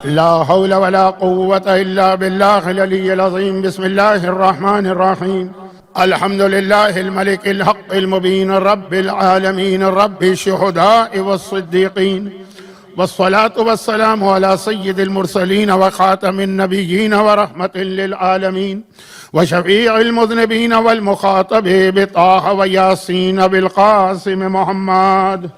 لا حول ولا قوة إلا بالله العلي العظيم. بسم الله الرحمن الرحيم. الحمد لله الملك الحق المبين رب العالمين رب الشهداء والصديقين، والصلاة والسلام على سيد المرسلين وخاتم النبيين ورحمة للعالمين وشفيع المذنبين والمخاطب بطه وياسين بالقاسم محمد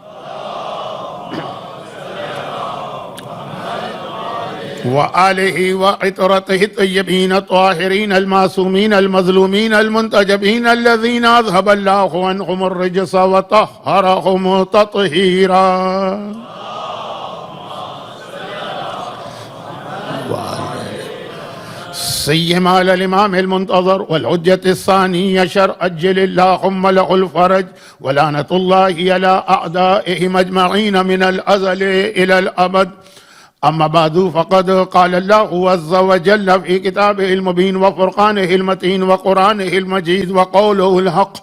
وآله وعطرته الطيبين الطاهرين المعصومين المظلومين المنتجبين الذين أذهب الله عنهم الرجس وطهرهم تطهيرا. سيما على الإمام المنتظر والحجة الثاني عشر أجل اللهم له الفرج ولعنة الله على أعدائهم أجمعين من الأزل إلى الأبد. أما بعد فقد قال الله عز وجل في كتابه المبين وفرقانه المتين وقرآنه المجيد وقوله الحق.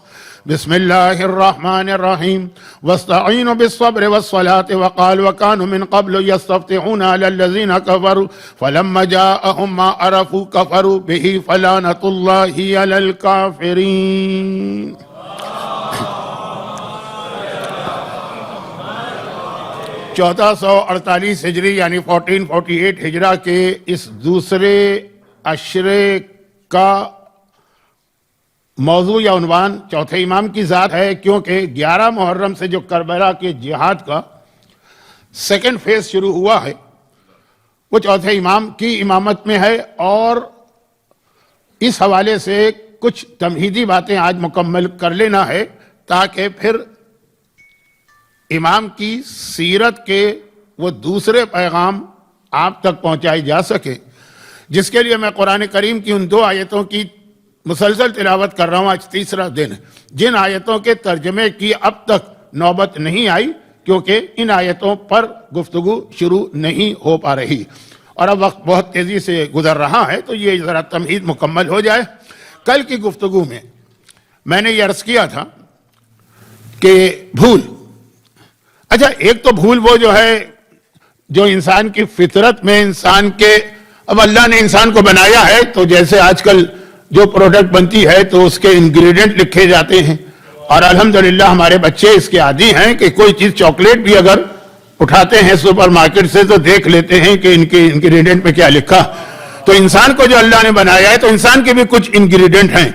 بسم الله الرحمن الرحيم. واستعينوا بالصبر والصلاة وقال وكانوا من قبل يستفتحون على الذين كفروا فلما جاءهم ما عرفوا كفروا به فلعنة الله على الكافرين. چودہ سو 48 ہجری یعنی 1448 ہجرہ کے اس دوسرے عشرے کا موضوع یا عنوان چوتھے امام کی ذات ہے، کیونکہ 11 محرم سے جو کربلا کے جہاد کا سیکنڈ فیز شروع ہوا ہے وہ چوتھے امام کی امامت میں ہے، اور اس حوالے سے کچھ تمہیدی باتیں آج مکمل کر لینا ہے تاکہ پھر امام کی سیرت کے وہ دوسرے پیغام آپ تک پہنچائی جا سکے، جس کے لیے میں قرآن کریم کی ان 2 آیتوں کی مسلسل تلاوت کر رہا ہوں. آج تیسرا دن جن آیتوں کے ترجمے کی اب تک نوبت نہیں آئی کیونکہ ان آیتوں پر گفتگو شروع نہیں ہو پا رہی، اور اب وقت بہت تیزی سے گزر رہا ہے تو یہ ذرا تمہید مکمل ہو جائے. کل کی گفتگو میں میں نے یہ عرض کیا تھا کہ بھول، اچھا ایک تو بھول وہ جو ہے جو انسان کی فطرت میں انسان کے، اب اللہ نے انسان کو بنایا ہے تو جیسے آج کل جو پروڈکٹ بنتی ہے تو اس کے انگریڈینٹ لکھے جاتے ہیں، اور الحمدللہ ہمارے بچے اس کے عادی ہیں کہ کوئی چیز چاکلیٹ بھی اگر اٹھاتے ہیں سپر مارکیٹ سے تو دیکھ لیتے ہیں کہ ان کے انگریڈینٹ میں کیا لکھا. تو انسان کو جو اللہ نے بنایا ہے تو انسان کے بھی کچھ انگریڈینٹ ہیں،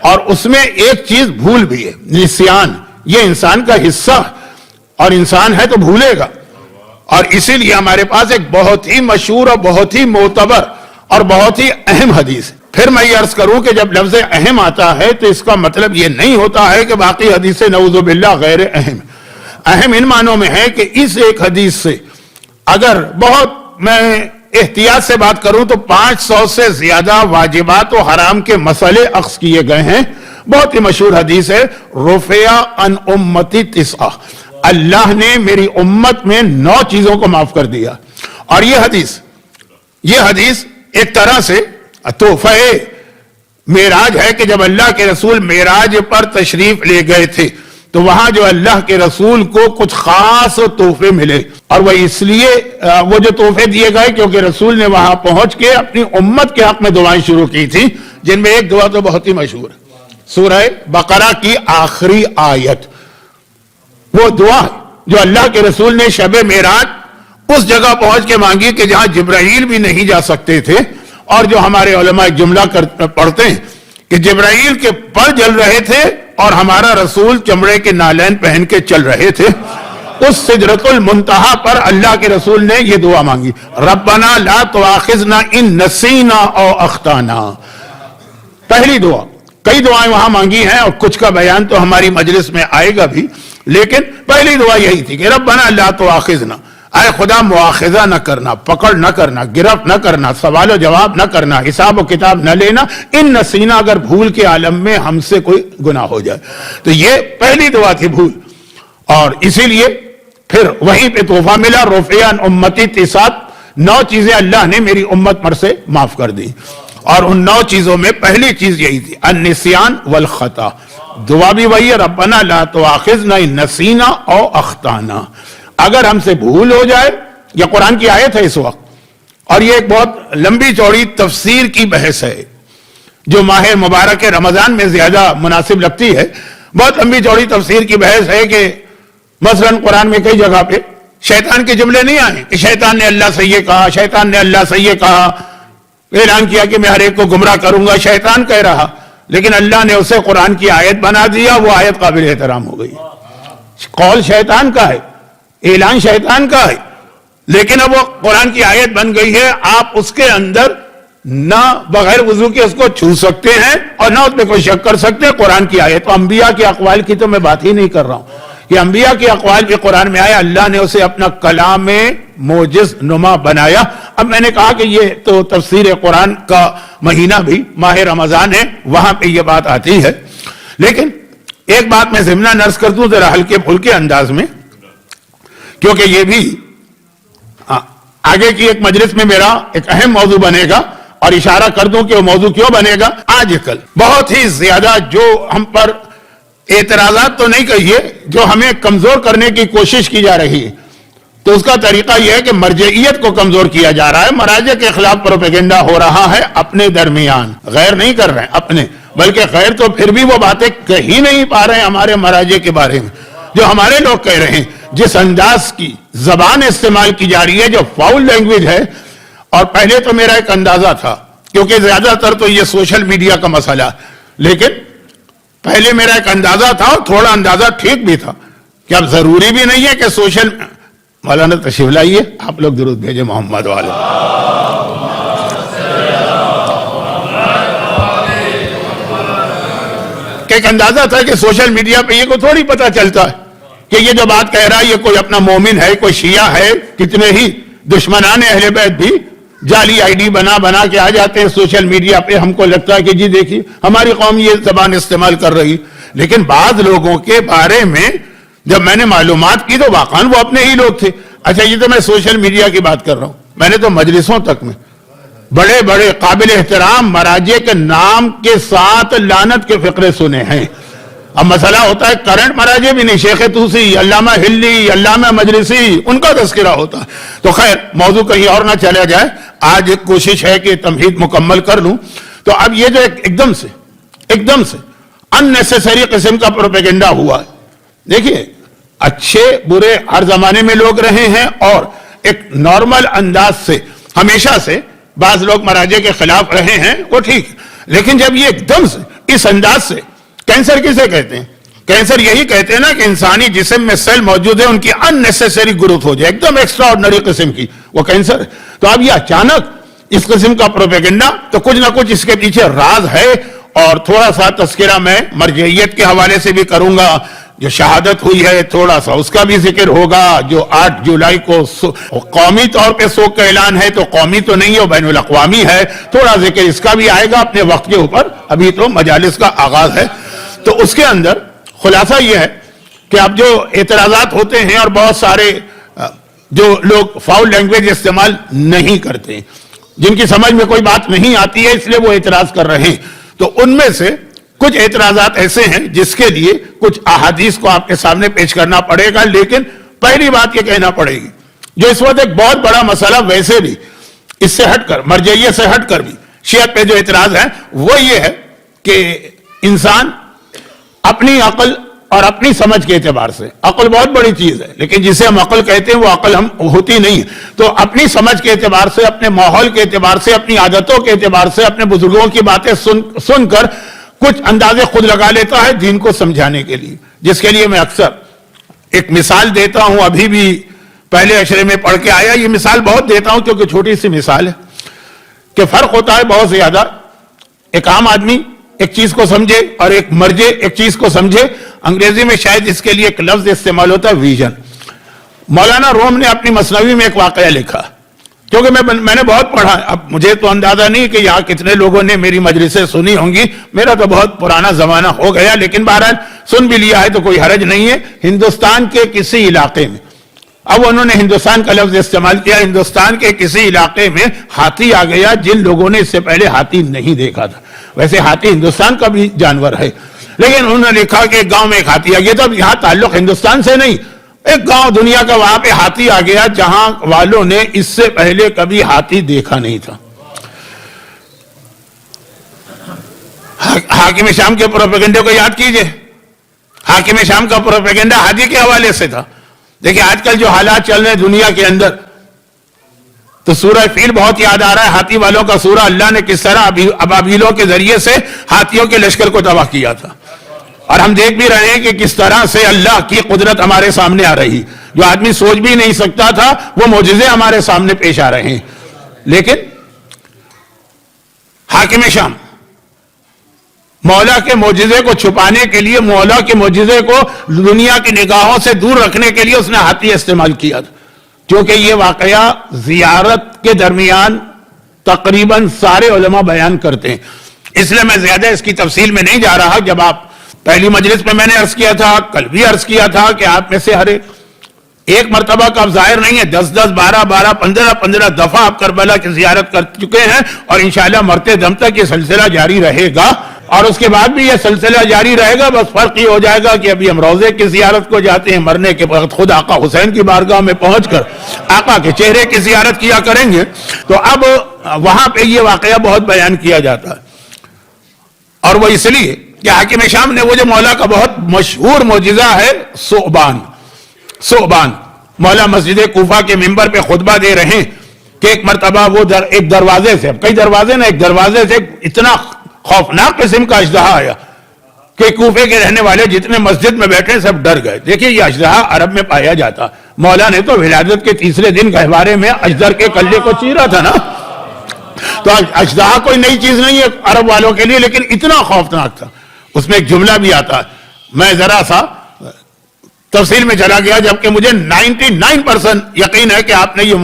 اور اس میں ایک چیز بھول بھی ہے، نسیان. یہ انسان کا حصہ، اور انسان ہے تو بھولے گا، اور اسی لیے ہمارے پاس ایک بہت ہی مشہور اور بہت ہی معتبر اور بہت ہی اہم حدیث ہے. پھر میں یہ عرض کروں کہ جب لفظ اہم آتا ہے تو اس کا مطلب یہ نہیں ہوتا ہے کہ باقی حدیثیں نعوذ باللہ غیر اہم. اہم ان معنوں میں ہے کہ اس ایک حدیث سے اگر بہت میں احتیاط سے بات کروں تو 500 سے زیادہ واجبات و حرام کے مسئلے اخذ کیے گئے ہیں. بہت ہی مشہور حدیث ہے، رفع عن امتی 9، اللہ نے میری امت میں 9 چیزوں کو معاف کر دیا. اور یہ حدیث ایک طرح سے تحفہ معراج ہے کہ جب اللہ کے رسول معراج پر تشریف لے گئے تھے تو وہاں جو اللہ کے رسول کو کچھ خاص تحفے ملے، اور وہ اس لیے وہ جو تحفے دیے گئے کیونکہ رسول نے وہاں پہنچ کے اپنی امت کے حق میں دعائیں شروع کی تھی، جن میں ایک دعا تو بہت ہی مشہور ہے، سورہ بقرہ کی آخری آیت. وہ دعا جو اللہ کے رسول نے شب معراج اس جگہ پہنچ کے مانگی کہ جہاں جبرائیل بھی نہیں جا سکتے تھے، اور جو ہمارے علماء ایک جملہ پڑھتے ہیں کہ جبرائیل کے پر جل رہے تھے اور ہمارا رسول چمڑے کے نالین پہن کے چل رہے تھے. اس سدرۃ المنتہا پر اللہ کے رسول نے یہ دعا مانگی، ربنا لا تؤاخذنا ان نسینا او اخطانا. پہلی دعا، کئی دعائیں وہاں مانگی ہیں اور کچھ کا بیان تو ہماری مجلس میں آئے گا بھی، لیکن پہلی دعا یہی تھی کہ ربنا لا تؤاخذنا، اے خدا مواخذہ نہ کرنا، پکڑ نہ کرنا، گرفت نہ کرنا، سوال و جواب نہ کرنا، حساب و کتاب نہ لینا، ان نسینا اگر بھول کے عالم میں ہم سے کوئی گناہ ہو جائے. تو یہ پہلی دعا تھی بھول، اور اسی لیے پھر وہیں پہ تحفہ ملا، رفع عن امتی 9، 9 چیزیں اللہ نے میری امت پر سے معاف کر دی. اور ان 9 چیزوں میں پہلی چیز یہی تھی، النسیان والخطا. دعا بھی وہی ہے، ربنا لا تؤاخذنا ان نسینا او اخطانا. اگر ہم سے بھول ہو جائے، یہ قرآن کی آیت ہے اس وقت، اور یہ ایک بہت لمبی چوڑی تفسیر کی بحث ہے جو ماہ مبارک رمضان میں زیادہ مناسب لگتی ہے. بہت لمبی چوڑی تفسیر کی بحث ہے کہ مثلا قرآن میں کئی جگہ پہ شیطان کے جملے نہیں آئے کہ شیطان نے اللہ سے یہ کہا, شیطان نے اللہ سے یہ کہا, اعلان کیا کہ میں ہر ایک کو گمراہ کروں گا, شیطان کہہ رہا, لیکن اللہ نے اسے قرآن کی آیت بنا دیا, وہ آیت قابل احترام ہو گئی. قول شیطان کا ہے, اعلان شیطان کا ہے, لیکن اب وہ قرآن کی آیت بن گئی ہے. آپ اس کے اندر نہ بغیر وضو کے اس کو چھو سکتے ہیں اور نہ اس میں کوئی شک کر سکتے ہیں. قرآن کی آیت تو انبیاء کے اقوال کی تو میں بات ہی نہیں کر رہا ہوں, یہ انبیاء کے اقوال بھی قرآن میں آیا, اللہ نے اسے اپنا کلام موجز نما بنایا. اب میں نے کہا کہ یہ تو تفسیر قرآن کا مہینہ بھی ماہ رمضان ہے, وہاں پہ یہ بات آتی ہے. لیکن ایک بات میں ضمن نرس کر دوں ذرا ہلکے پھلکے انداز میں, کیونکہ یہ بھی آگے کی ایک مجلس میں میرا ایک اہم موضوع بنے گا, اور اشارہ کر دوں کہ وہ موضوع کیوں بنے گا. آج کل بہت ہی زیادہ جو ہم پر اعتراضات تو نہیں کہیے, جو ہمیں کمزور کرنے کی کوشش کی جا رہی ہے, تو اس کا طریقہ یہ ہے کہ مرجعیت کو کمزور کیا جا رہا ہے. مراجع کے خلاف پروپیگنڈا ہو رہا ہے اپنے درمیان, غیر نہیں کر رہے ہیں اپنے, بلکہ غیر تو پھر بھی وہ باتیں کہی نہیں پا رہے ہیں ہمارے مراجع کے بارے میں جو ہمارے لوگ کہہ رہے ہیں. جس انداز کی زبان استعمال کی جا رہی ہے جو فاؤل لینگویج ہے, اور پہلے تو میرا ایک اندازہ تھا, کیونکہ زیادہ تر تو یہ سوشل میڈیا کا مسئلہ, لیکن پہلے میرا ایک اندازہ تھا اور تھوڑا اندازہ ٹھیک بھی تھا کہ اب ضروری بھی نہیں ہے کہ سوشل. مولانا تشریف لائیے, آپ لوگ درود بھیجے محمد والے. کہ ایک اندازہ تھا کہ سوشل میڈیا پہ یہ کو تھوڑی پتہ چلتا ہے کہ یہ جو بات کہہ رہا ہے یہ کوئی اپنا مومن ہے, کوئی شیعہ ہے. کتنے ہی دشمنان اہل بیت بھی جعلی آئی ڈی بنا کے آ جاتے ہیں سوشل میڈیا پہ. ہم کو لگتا ہے کہ جی دیکھیے ہماری قوم یہ زبان استعمال کر رہی, لیکن بعض لوگوں کے بارے میں جب میں نے معلومات کی تو واقعاً وہ اپنے ہی لوگ تھے. اچھا یہ تو میں سوشل میڈیا کی بات کر رہا ہوں, میں نے تو مجلسوں تک میں بڑے بڑے قابل احترام مراجع کے نام کے ساتھ لعنت کے فقرے سنے ہیں. اب مسئلہ ہوتا ہے کرنٹ مراجع بھی نہیں, شیخ توسی, علامہ ہلی, علامہ مجلسی, ان کا تذکرہ ہوتا ہے. تو خیر موضوع کہیں اور نہ چلا جائے, آج ایک کوشش ہے کہ تمہید مکمل کر لوں. تو اب یہ جو ایک دم سے اننیسیسری قسم کا پروپیگنڈا ہوا ہے, دیکھیے اچھے برے ہر زمانے میں لوگ رہے ہیں, اور ایک نارمل انداز سے ہمیشہ سے بعض لوگ مراجع کے خلاف رہے ہیں, وہ ٹھیک, لیکن جب یہ ایک دم سے اس انداز سے, کینسر کسے کہتے ہیں؟ کینسر یہی کہتے ہیں نا کہ انسانی جسم میں سیل موجود ہے ان کی اننیسیسری گروتھ ہو جائے, ایک دم ایکسٹرا آرڈنری قسم کی, وہ کینسر. تو اب یہ اچانک اس قسم کا پروپیگنڈا, تو کچھ نہ کچھ اس کے پیچھے راز ہے. اور تھوڑا سا تذکرہ میں مرجعیت کے حوالے سے بھی کروں گا, جو شہادت ہوئی ہے تھوڑا سا اس کا بھی ذکر ہوگا, جو 8 جولائی کو قومی طور پہ سوگ کا اعلان ہے, تو قومی تو نہیں ہے, بین الاقوامی ہے, تھوڑا ذکر اس کا بھی آئے گا اپنے وقت کے اوپر, ابھی تو مجالس کا آغاز ہے. تو اس کے اندر خلاصہ یہ ہے کہ اب جو اعتراضات ہوتے ہیں, اور بہت سارے جو لوگ فاؤل لینگویج استعمال نہیں کرتے, جن کی سمجھ میں کوئی بات نہیں آتی ہے اس لیے وہ اعتراض کر رہے ہیں, تو ان میں سے کچھ اعتراضات ایسے ہیں جس کے لیے کچھ احادیث کو آپ کے سامنے پیش کرنا پڑے گا. لیکن پہلی بات یہ کہنا پڑے گی, جو اس وقت ایک بہت بڑا مسئلہ ویسے بھی اس سے ہٹ کر, مرجعیت سے ہٹ کر بھی شیعت پہ جو اعتراض ہے وہ یہ ہے کہ انسان اپنی عقل اور اپنی سمجھ کے اعتبار سے, عقل بہت بڑی چیز ہے لیکن جسے ہم عقل کہتے ہیں وہ عقل ہم ہوتی نہیں, تو اپنی سمجھ کے اعتبار سے, اپنے ماحول کے اعتبار سے, اپنی عادتوں کے اعتبار سے, اپنے بزرگوں کی باتیں سن کر کچھ اندازے خود لگا لیتا ہے دین کو سمجھانے کے لیے, جس کے لیے میں اکثر ایک مثال دیتا ہوں, ابھی بھی پہلے اشرے میں پڑھ کے آیا. یہ مثال بہت دیتا ہوں کیونکہ چھوٹی سی مثال ہے کہ فرق ہوتا ہے بہت زیادہ. ایک عام آدمی ایک چیز کو سمجھے اور ایک مرجع ایک چیز کو سمجھے. انگریزی میں شاید اس کے لیے ایک لفظ استعمال ہوتا ہے ویژن. مولانا روم نے اپنی مثنوی میں ایک واقعہ لکھا, کیونکہ میں نے بہت پڑھا, اب مجھے تو اندازہ نہیں کہ یہاں کتنے لوگوں نے میری مجلسیں سنی ہوں گی, میرا تو بہت پرانا زمانہ ہو گیا, لیکن بہرحال سن بھی لیا ہے تو کوئی حرج نہیں ہے. ہندوستان کے کسی علاقے میں, اب انہوں نے ہندوستان کا لفظ استعمال کیا, ہندوستان کے کسی علاقے میں ہاتھی آ گیا جن لوگوں نے اس سے پہلے ہاتھی نہیں دیکھا تھا. ویسے ہاتھی ہندوستان کا بھی جانور ہے, لیکن انہوں نے لکھا کہ گاؤں میں ایک ہاتھی آ گیا. تو اب یہاں تعلق ہندوستان سے نہیں, ایک گاؤں دنیا کا، وہاں پہ ہاتھی آ گیا جہاں والوں نے اس سے پہلے کبھی ہاتھی دیکھا نہیں تھا. حاکم شام کے پروپیگنڈے کو یاد کیجئے. حاکم شام کا پروپیگنڈا ہاتھی کے حوالے سے تھا. دیکھیں آج کل جو حالات چل رہے ہیں دنیا کے اندر، تو سورہ فیل بہت یاد آ رہا ہے. ہاتھی والوں کا سورہ، اللہ نے کس طرح ابابیلوں کے ذریعے سے ہاتھیوں کے لشکر کو تباہ کیا تھا. اور ہم دیکھ بھی رہے ہیں کہ کس طرح سے اللہ کی قدرت ہمارے سامنے آ رہی، جو آدمی سوچ بھی نہیں سکتا تھا وہ معجزے ہمارے سامنے پیش آ رہے ہیں. لیکن حاکم شام مولا کے معجزے کو چھپانے کے لیے، مولا کے معجزے کو دنیا کی نگاہوں سے دور رکھنے کے لیے اس نے ہاتھی استعمال کیا تھا. کیونکہ یہ واقعہ زیارت کے درمیان تقریباً سارے علماء بیان کرتے ہیں، اس لیے میں زیادہ اس کی تفصیل میں نہیں جا رہا. جب آپ پہلی مجلس میں نے عرض کیا تھا، کل بھی عرض کیا تھا کہ آپ میں سے ہر ایک مرتبہ کا آپ ظاہر نہیں ہے، 10 12 15 دفعہ آپ کربلا کی زیارت کر چکے ہیں، اور انشاءاللہ مرتے دم تک یہ سلسلہ جاری رہے گا، اور اس کے بعد بھی یہ سلسلہ جاری رہے گا. بس فرق یہ ہو جائے گا کہ ابھی ہم روضے کی زیارت کو جاتے ہیں، مرنے کے وقت خود آقا حسین کی بارگاہ میں پہنچ کر آقا کے چہرے کی زیارت کیا کریں گے. تو اب وہاں پہ یہ واقعہ بہت بیان کیا جاتا ہے، اور وہ اس لیے کہ حاکم شام نے وہ جو مولا کا بہت مشہور معجزہ ہے ثعبان، مولا مسجد کوفہ کے منبر پہ خطبہ دے رہے ہیں کہ ایک مرتبہ وہ ایک دروازے سے، کئی دروازے نا، ایک دروازے سے اتنا خوفناک قسم کا اژدہا آیا کہ کوفے کے رہنے والے جتنے مسجد میں بیٹھے سب ڈر گئے. دیکھیں یہ اژدہا عرب میں پایا جاتا. مولا نے تو ولادت کے تیسرے دن گہوارے میں اجدر کے کلے کو چیرا تھا نا. تو اژدہا کوئی نئی چیز نہیں ہے عرب والوں کے لیے، لیکن اتنا خوفناک تھا. اس میں ایک جملہ بھی آتا ہے، میں ذرا سا تفصیل میں چلا گیا، جبکہ مجھے 99% یقین ہے کہ آپ نے یہ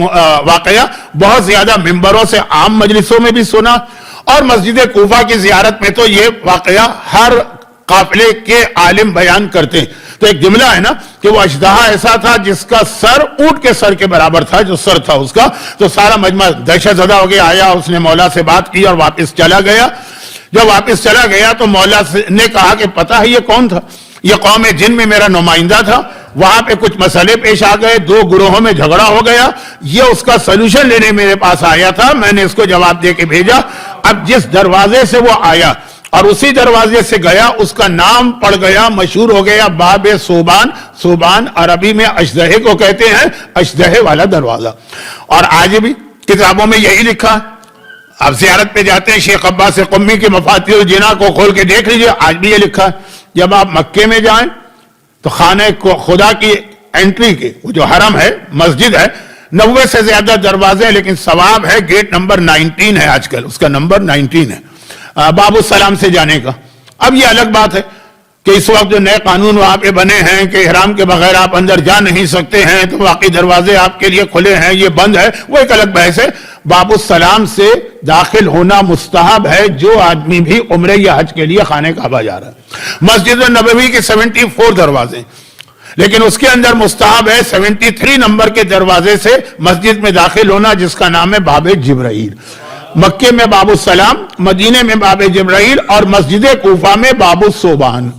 واقعہ بہت زیادہ ممبروں سے عام مجلسوں میں بھی سنا، اور مسجد کوفہ کی زیارت میں تو یہ واقعہ ہر قافلے کے عالم بیان کرتے ہیں. تو ایک جملہ ہے نا کہ وہ اژدہا ایسا تھا جس کا سر اونٹ کے سر کے برابر تھا، جو سر تھا اس کا. تو سارا مجمع دہشت زدہ ہو گیا، آیا، اس نے مولا سے بات کی اور واپس چلا گیا. جب واپس چلا گیا تو مولا نے کہا کہ پتہ ہے یہ کون تھا؟ یہ قوم جن میں میرا نمائندہ تھا. وہاں پہ کچھ مسئلے پیش آ گئے، 2 گروہوں میں جھگڑا ہو گیا، یہ اس کا سلوشن لینے میرے پاس آیا تھا، میں نے اس کو جواب دے کے بھیجا. اب جس دروازے سے وہ آیا اور اسی دروازے سے گیا، اس کا نام پڑ گیا، مشہور ہو گیا، باب ثعبان. ثعبان عربی میں اژدہے کو کہتے ہیں، اژدہے والا دروازہ. اور آج بھی کتابوں میں یہی لکھا ہے. آپ زیارت پہ جاتے ہیں، شیخ عباس قمی کی مفاتیح الجناں کو کھول کے دیکھ لیجئے، آج بھی یہ لکھا ہے. جب آپ مکے میں جائیں تو خانہ خدا کی انٹری کے، وہ جو حرم ہے، مسجد ہے، 90 سے زیادہ دروازے ہیں، لیکن ثواب ہے گیٹ نمبر 19 ہے، آج کل اس کا نمبر 19 ہے باب السلام سے جانے کا. اب یہ الگ بات ہے کہ اس وقت جو نئے قانون وہاں پہ بنے ہیں کہ احرام کے بغیر آپ اندر جا نہیں سکتے ہیں، تو باقی دروازے آپ کے لیے کھلے ہیں، یہ بند ہے، وہ ایک الگ بحث ہے. باب السلام سے داخل ہونا مستحب ہے جو آدمی بھی عمرے یا حج کے لیے خانہ کعبہ جا رہا ہے. مسجد نبوی کے 74 دروازے، لیکن اس کے اندر مستحب ہے 73 نمبر کے دروازے سے مسجد میں داخل ہونا، جس کا نام ہے باب جبرائیل. مکے میں باب السلام، مدینے میں باب جبرائیل، اور مسجد کوفہ میں باب ثعبان.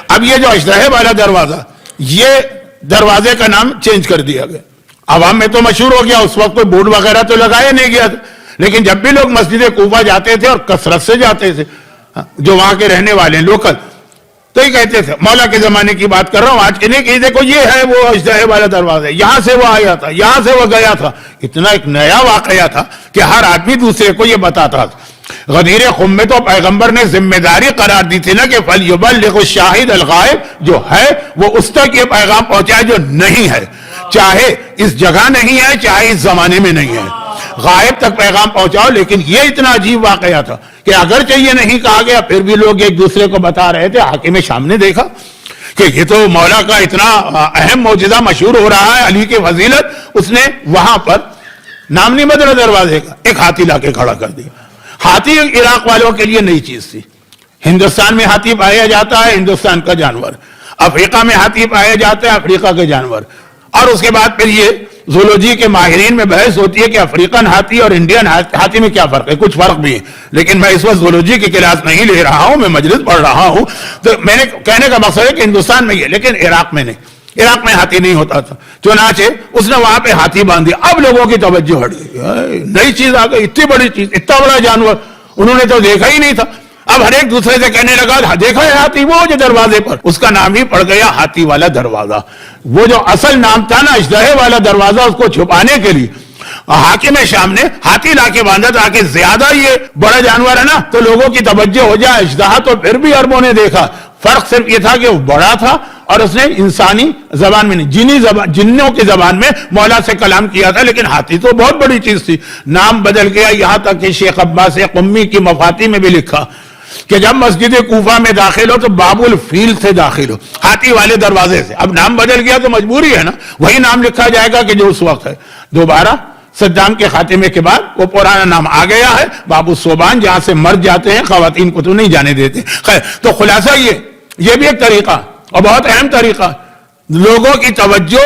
اب یہ جو اژدہے والا دروازہ، یہ دروازے کا نام چینج کر دیا گیا. عوام میں تو مشہور ہو گیا، اس وقت کوئی بورڈ وغیرہ تو لگایا نہیں گیا تھا، لیکن جب بھی لوگ مسجد کوفہ جاتے تھے، اور کثرت سے جاتے تھے، جو وہاں کے رہنے والے لوکل، تو یہ کہتے تھے، مولا کے زمانے کی بات کر رہا ہوں، آج کے نہیں، کہ دیکھو یہ ہے وہ اژدہے والا دروازہ، یہاں سے وہ آیا تھا، یہاں سے وہ گیا تھا. اتنا ایک نیا واقعہ تھا کہ ہر آدمی دوسرے کو یہ بتاتا تھا. غدیر خم میں تو پیغمبر نے ذمہ داری قرار دی تھی نا کہ فَلْيُبَلِّغُ الشَّاهِدَ الْغَائِبَ، جو ہے وہ اس تک یہ پیغام پہنچائے جو نہیں ہے، چاہے اس جگہ نہیں ہے، چاہے اس زمانے میں نہیں ہے، غائب تک پیغام پہنچاؤ. لیکن یہ اتنا عجیب واقعہ تھا کہ اگرچہ یہ نہیں کہا گیا، پھر بھی لوگ ایک دوسرے کو بتا رہے تھے. حاکم شام نے دیکھا کہ یہ تو مولا کا اتنا اہم معجزہ مشہور ہو رہا ہے، علی کی فضیلت. اس نے وہاں پر نام نہیں بدلا دروازے کا، ایک ہاتھی لا کے کھڑا کر دیا. ہاتھی عراق والوں کے لیے نئی چیز تھی. ہندوستان میں ہاتھی پایا جاتا ہے، ہندوستان کا جانور. افریقہ میں ہاتھی پایا جاتا ہے، افریقہ کے جانور. اور اس کے بعد پھر یہ زولوجی کے ماہرین میں بحث ہوتی ہے کہ افریقن ہاتھی اور انڈین ہاتھی میں کیا فرق ہے. کچھ فرق بھی ہے، لیکن میں اس وقت زولوجی کی کلاس نہیں لے رہا ہوں، میں مجلس پڑھ رہا ہوں. تو میں نے کہنے کا مقصد ہے کہ ہندوستان میں یہ، لیکن عراق میں نہیں. عراق میں ہاتھی نہیں ہوتا تھا، چنانچہ اس نے وہاں پہ ہاتھی باندھ دیا. اب لوگوں کی توجہ ہٹ گئی، نئی چیز آ گئی، اتنی بڑی چیز، اتنا بڑا جانور انہوں نے تو دیکھا ہی نہیں تھا. اب ہر ایک دوسرے سے کہنے لگا دیکھا ہے ہاتھی، وہ جو دروازے پر، اس کا نام ہی پڑ گیا ہاتھی والا دروازہ. وہ جو اصل نام تھا نا اژدہے والا دروازہ، اس کو چھپانے کے لیے حاکم شام نے ہاتھی لا کے باندھا تاکہ زیادہ یہ بڑا جانور ہے نا تو لوگوں کی توجہ ہو جائے. اژدہا تو پھر بھی عربوں نے دیکھا، فرق صرف یہ تھا کہ وہ بڑا تھا اور اس نے انسانی زبان میں نہیں، جنوں کی زبان میں مولا سے کلام کیا تھا. لیکن ہاتھی تو بہت بڑی چیز تھی. نام بدل گیا، یہاں تک کہ شیخ عباس قمی کی مفاتی میں بھی لکھا کہ جب مسجد کوفہ میں داخل ہو تو باب الفیل سے داخل ہو، ہاتھی والے دروازے سے. اب نام بدل گیا تو مجبوری ہے نا، وہی نام لکھا جائے گا کہ جو اس وقت ہے. دوبارہ صدام کے خاتمے کے بعد وہ پرانا نام آ گیا ہے، باب الصوبان، جہاں سے مرد جاتے ہیں، خواتین کو تو نہیں جانے دیتے. خیر، تو خلاصہ یہ بھی ایک طریقہ اور بہت اہم طریقہ لوگوں کی توجہ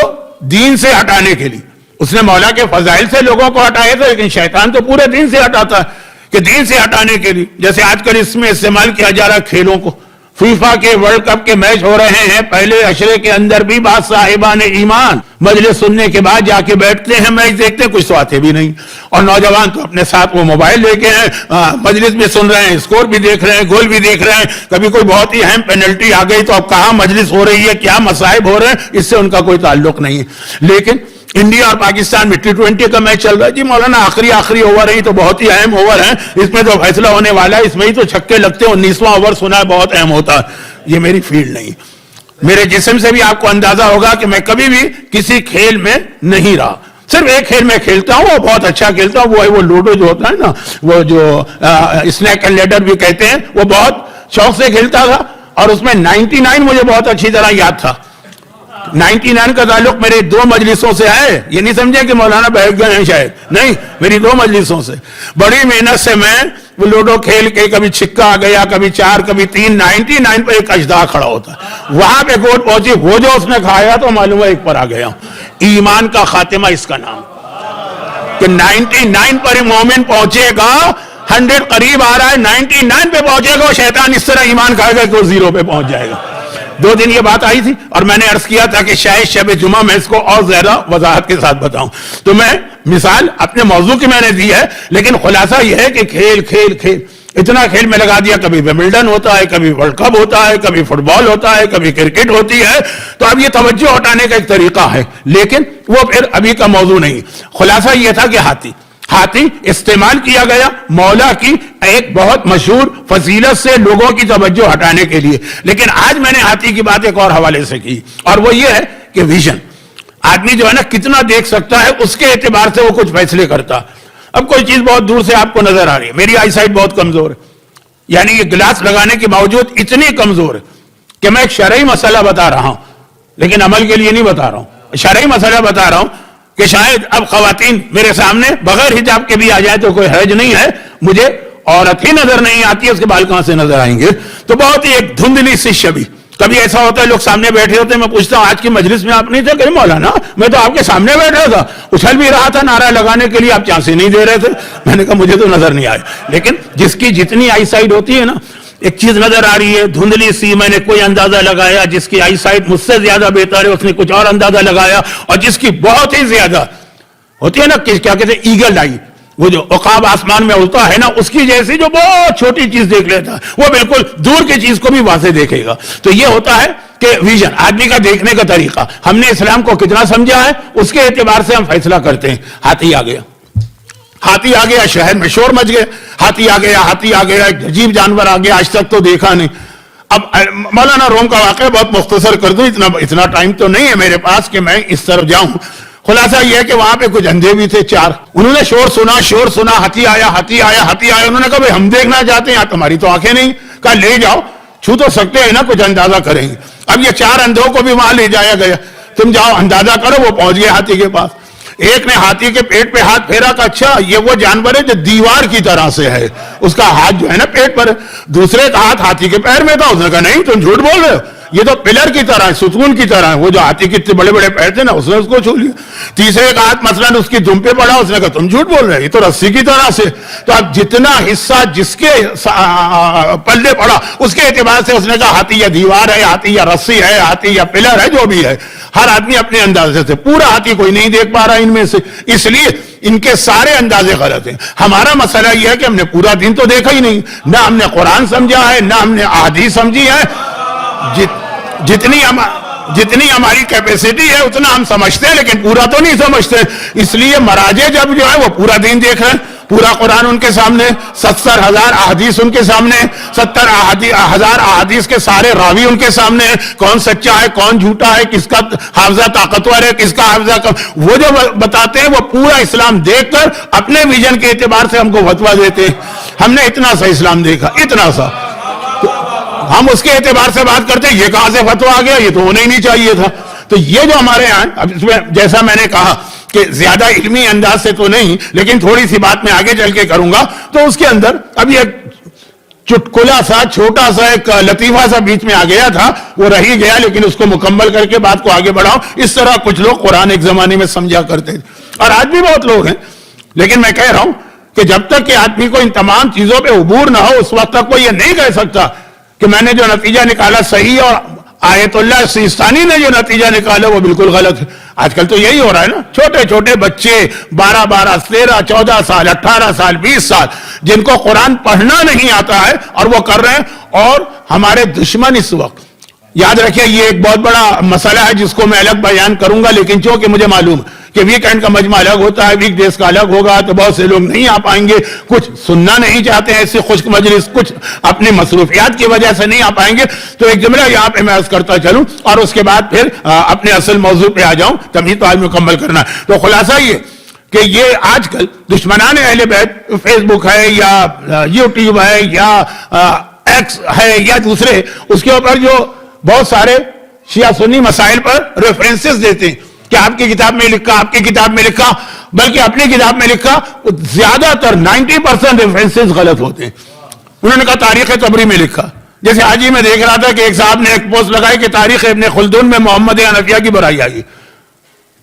دین سے ہٹانے کے لیے. اس نے مولا کے فضائل سے لوگوں کو ہٹایا تھا، لیکن شیطان تو پورے دین سے ہٹاتا ہے کہ دین سے ہٹانے کے لیے جیسے آج کل اس میں استعمال کیا جا رہا کھیلوں کو. فیفا کے ورلڈ کپ کے میچ ہو رہے ہیں، پہلے عشرے کے اندر بھی بعض صاحبان ایمان مجلس سننے کے بعد جا کے بیٹھتے ہیں، میچ دیکھتے ہیں، کچھ تو آتے بھی نہیں. اور نوجوان تو اپنے ساتھ وہ موبائل لے کے ہیں، مجلس بھی سن رہے ہیں، اسکور بھی دیکھ رہے ہیں، گول بھی دیکھ رہے ہیں. کبھی کوئی بہت ہی اہم پینلٹی آ گئی تو اب کہاں مجلس ہو رہی ہے، کیا مصائب ہو رہے ہیں، اس سے ان کا کوئی تعلق نہیں ہے. لیکن انڈیا اور پاکستان میں T20 کا میچ چل رہا ہے، جی مولانا آخری اوور ہے، تو بہت ہی اہم اوور ہے، اس میں تو فیصلہ ہونے والا ہے، اس میں ہی تو چھکے لگتے ہیں، 19واں اوور سنا ہے بہت اہم ہوتا ہے. یہ میری فیلڈ نہیں. میرے جسم سے بھی آپ کو اندازہ ہوگا کہ میں کبھی بھی کسی کھیل میں نہیں رہا. صرف ایک کھیل میں کھیلتا ہوں، وہ بہت اچھا کھیلتا ہوں، وہ ہے وہ لوڈو جو ہوتا ہے نا، وہ جو اسنیک اینڈ لیڈر بھی کہتے ہیں، وہ بہت شوق سے کھیلتا تھا. اور اس میں 99 مجھے بہت اچھی طرح یاد تھا. 99 کا تعلق میرے 2 مجلسوں سے ہے. یہ نہیں سمجھے کہ مولانا بہت گئے ہیں شاید، نہیں، میری 2 مجلسوں سے. بڑی محنت سے میں وہ لوڈو کھیل کے کبھی چھکا آ گیا، کبھی 4، کبھی 3. 99 پہ ایک اژدہا کھڑا ہوتا ہے، وہاں پہ گوٹ پہنچی، وہ جو اس نے کھایا تو معلوم ہے ایک پر آ گیا. ایمان کا خاتمہ اس کا نام کہ 99 پر مومن پہنچے گا، 100 قریب آ رہا ہے، 99 پہ پہنچے گا، شیطان اس طرح ایمان کھائے گا کہ وہ 0 پہ پہنچ جائے گا. 2 دن یہ بات آئی تھی اور میں نے عرض کیا تھا کہ شاید شب جمعہ میں اس کو اور زیادہ وضاحت کے ساتھ بتاؤں. تو میں مثال اپنے موضوع کی میں نے دی ہے، لیکن خلاصہ یہ ہے کہ کھیل اتنا کھیل میں لگا دیا. کبھی بیڈمنٹن ہوتا ہے، کبھی ورلڈ کپ ہوتا ہے، کبھی فٹ بال ہوتا ہے، کبھی کرکٹ ہوتی ہے. تو اب یہ توجہ ہٹانے کا ایک طریقہ ہے، لیکن وہ پھر ابھی کا موضوع نہیں. خلاصہ یہ تھا کہ ہاتھی استعمال کیا گیا مولا کی ایک بہت مشہور فضیلت سے لوگوں کی توجہ ہٹانے کے لیے. لیکن آج میں نے ہاتھی کی بات ایک اور حوالے سے کی، اور وہ یہ ہے کہ ویژن. آدمی جو ہے نا کتنا دیکھ سکتا ہے، اس کے اعتبار سے وہ کچھ فیصلے کرتا. اب کوئی چیز بہت دور سے آپ کو نظر آ رہی ہے، میری آئی سائٹ بہت کمزور ہے، یعنی یہ گلاس لگانے کے باوجود اتنی کمزور ہے کہ میں ایک شرعی مسئلہ بتا رہا ہوں، لیکن عمل کے لیے نہیں بتا رہا ہوں. شرعی مسئلہ بتا رہا ہوں کہ شاید اب خواتین میرے سامنے بغیر حجاب کے بھی آ جائے تو کوئی حرج نہیں ہے. مجھے عورت ہی نظر نہیں آتی ہے، اس کے بال کہاں سے نظر آئیں گے؟ تو بہت ہی ایک دھندلی سی شبی. کبھی ایسا ہوتا ہے لوگ سامنے بیٹھے ہوتے ہیں، میں پوچھتا ہوں آج کی مجلس میں آپ نہیں تھے؟ کہ مولانا میں تو آپ کے سامنے بیٹھا تھا، اچھل بھی رہا تھا نعرہ لگانے کے لیے، آپ چانسی نہیں دے رہے تھے. میں نے کہا مجھے تو نظر نہیں آئے. لیکن جس کی جتنی آئی سائٹ ہوتی ہے نا، ایک چیز نظر آ رہی ہے دھندلی سی، میں نے کوئی اندازہ لگایا، جس کی آئی سائٹ مجھ سے زیادہ بہتر ہے اس نے کچھ اور اندازہ لگایا، اور جس کی بہت ہی زیادہ ہوتی ہے نا کیا کہتے ہیں ایگل آئی، وہ جو عقاب آسمان میں اڑتا ہے نا، اس کی جیسی جو بہت چھوٹی چیز دیکھ لیتا ہے، وہ بالکل دور کی چیز کو بھی واضح دیکھے گا. تو یہ ہوتا ہے کہ ویژن، آدمی کا دیکھنے کا طریقہ. ہم نے اسلام کو کتنا سمجھا ہے اس کے اعتبار سے ہم فیصلہ کرتے ہیں. ہاتھی آ گیا، شہر میں شور مچ گئے، ہاتھی آ گیا، ایک عجیب جانور آ گیا، آج تک تو دیکھا نہیں. اب مولانا روم کا واقعہ بہت مختصر کر دوں، اتنا ٹائم تو نہیں ہے میرے پاس کہ میں اس طرف جاؤں. خلاصہ یہ ہے کہ وہاں پہ کچھ اندھے بھی تھے 4. انہوں نے شور سنا، ہاتھی آیا. انہوں نے کہا بھئی ہم دیکھنا چاہتے ہیں، تمہاری تو آنکھیں نہیں. کہا لے جاؤ، چھو تو سکتے ہیں نا، کچھ اندازہ کریں گے. اب یہ 4 اندھوں کو بھی وہاں لے جایا گیا، تم جاؤ اندازہ کرو. وہ پہنچ گئے ہاتھی کے پاس. ایک نے ہاتھی کے پیٹ پہ ہاتھ پھیرا کہ اچھا یہ وہ جانور ہے جو دیوار کی طرح سے ہے، اس کا ہاتھ جو ہے نا پیٹ پر ہے. دوسرے کا ہاتھ ہاتھی کے پیر میں تھا. اس نے کہا نہیں تم جھوٹ بول رہے ہو. یہ تو پلر کی طرح ہے, ستون کی طرح ہے. وہ جو ہاتھی کے بڑے بڑے پیر تھے نا, اس نے اس کو چھو لیا. تیسرے کا ہاتھ مثلا اس کی دم پہ پڑا, اس نے کہا تم جھوٹ بول رہے, یہ تو رسی کی طرح سے. تو اب جتنا حصہ جس کے پلے پڑا اس کے اعتبار سے اس نے کہا ہاتھی یا دیوار ہے, ہاتھی یا رسی ہے, ہاتھی یا پلر ہے, جو بھی ہے. ہر آدمی اپنے اندازے سے, پورا ہاتھی کوئی نہیں دیکھ پا رہا ان میں سے, اس لیے ان کے سارے اندازے غلط ہیں. ہمارا مسئلہ یہ ہے کہ ہم نے پورا دین تو دیکھا ہی نہیں, نہ ہم نے قرآن سمجھا ہے, نہ ہم نے احادیث سمجھی ہے. جتنی ہماری کیپیسٹی ہے اتنا ہم سمجھتے ہیں, لیکن پورا تو نہیں سمجھتے. اس لیے مراجع جب جو ہے وہ پورا دین دیکھ رہے ہیں, پورا قرآن ان کے سامنے, 70,000 احادیث ان کے سامنے, 70,000 احادیث کے سارے راوی ان کے سامنے ہیں, کون سچا ہے کون جھوٹا ہے, کس کا حافظہ طاقتور ہے کس کا حافظہ کم. وہ جو بتاتے ہیں وہ پورا اسلام دیکھ کر اپنے ویژن کے اعتبار سے ہم کو فتویٰ دیتے ہیں. ہم نے اتنا سا اسلام دیکھا, اتنا سا, ہم اس کے اعتبار سے بات کرتے ہیں, یہ کہاں سے فتویٰ آ گیا, یہ تو ہونا ہی نہیں چاہیے تھا. تو یہ جو ہمارے یہاں, اب اس میں جیسا میں نے کہا کہ زیادہ علمی انداز سے تو نہیں, لیکن تھوڑی سی بات میں آگے چل کے کروں گا. تو اس کے اندر اب یہ چٹکلا سا چھوٹا سا ایک لطیفہ سا بیچ میں آ گیا تھا, وہ رہی گیا, لیکن اس کو مکمل کر کے بات کو آگے بڑھاؤ. اس طرح کچھ لوگ قرآن ایک زمانے میں سمجھا کرتے تھے, اور آج بھی بہت لوگ ہیں. لیکن میں کہہ رہا ہوں کہ جب تک کہ آدمی کو ان تمام چیزوں پہ عبور نہ ہو, اس وقت تک وہ یہ نہیں کہہ سکتا کہ میں نے جو نتیجہ نکالا صحیح, اور آیت اللہ سیستانی نے جو نتیجہ نکالا وہ بالکل غلط ہے. آج کل تو یہی ہو رہا ہے نا, چھوٹے چھوٹے بچے 12, 13, 14 سال, 18 سال, 20 سال, جن کو قرآن پڑھنا نہیں آتا ہے اور وہ کر رہے ہیں. اور ہمارے دشمن اس وقت, یاد رکھیں یہ ایک بہت بڑا مسئلہ ہے جس کو میں الگ بیان کروں گا, لیکن چونکہ مجھے معلوم ہے کہ ویکینڈ کا مجمع الگ ہوتا ہے, ویک ڈیز کا الگ ہوگا, تو بہت سے لوگ نہیں آ پائیں گے, کچھ سننا نہیں چاہتے ہیں ایسی خشک مجلس, کچھ اپنی مصروفیات کی وجہ سے نہیں آ پائیں گے. تو ایک جملہ یہاں پہ میں عرض کرتا چلوں, اور اس کے بعد پھر اپنے اصل موضوع پہ آ جاؤں, تبھی تو آج مکمل کرنا ہے. تو خلاصہ یہ کہ یہ آج کل دشمنان اہل بیت, فیس بک ہے یا یوٹیوب ہے یا ایکس ہے یا دوسرے, اس کے اوپر جو بہت سارے شیعہ سنی مسائل پر ریفرنسز دیتے ہیں کہ آپ کی کتاب میں لکھا, آپ کی کتاب میں لکھا, بلکہ اپنی کتاب میں لکھا, زیادہ تر 90% ریفرنسز غلط ہوتے ہیں. انہوں نے کہا تاریخ طبری میں لکھا. جیسے آج ہی میں دیکھ رہا تھا کہ ایک صاحب نے ایک پوسٹ لگائی کہ تاریخ ابن خلدون میں محمد حنفیہ کی برائی آئی.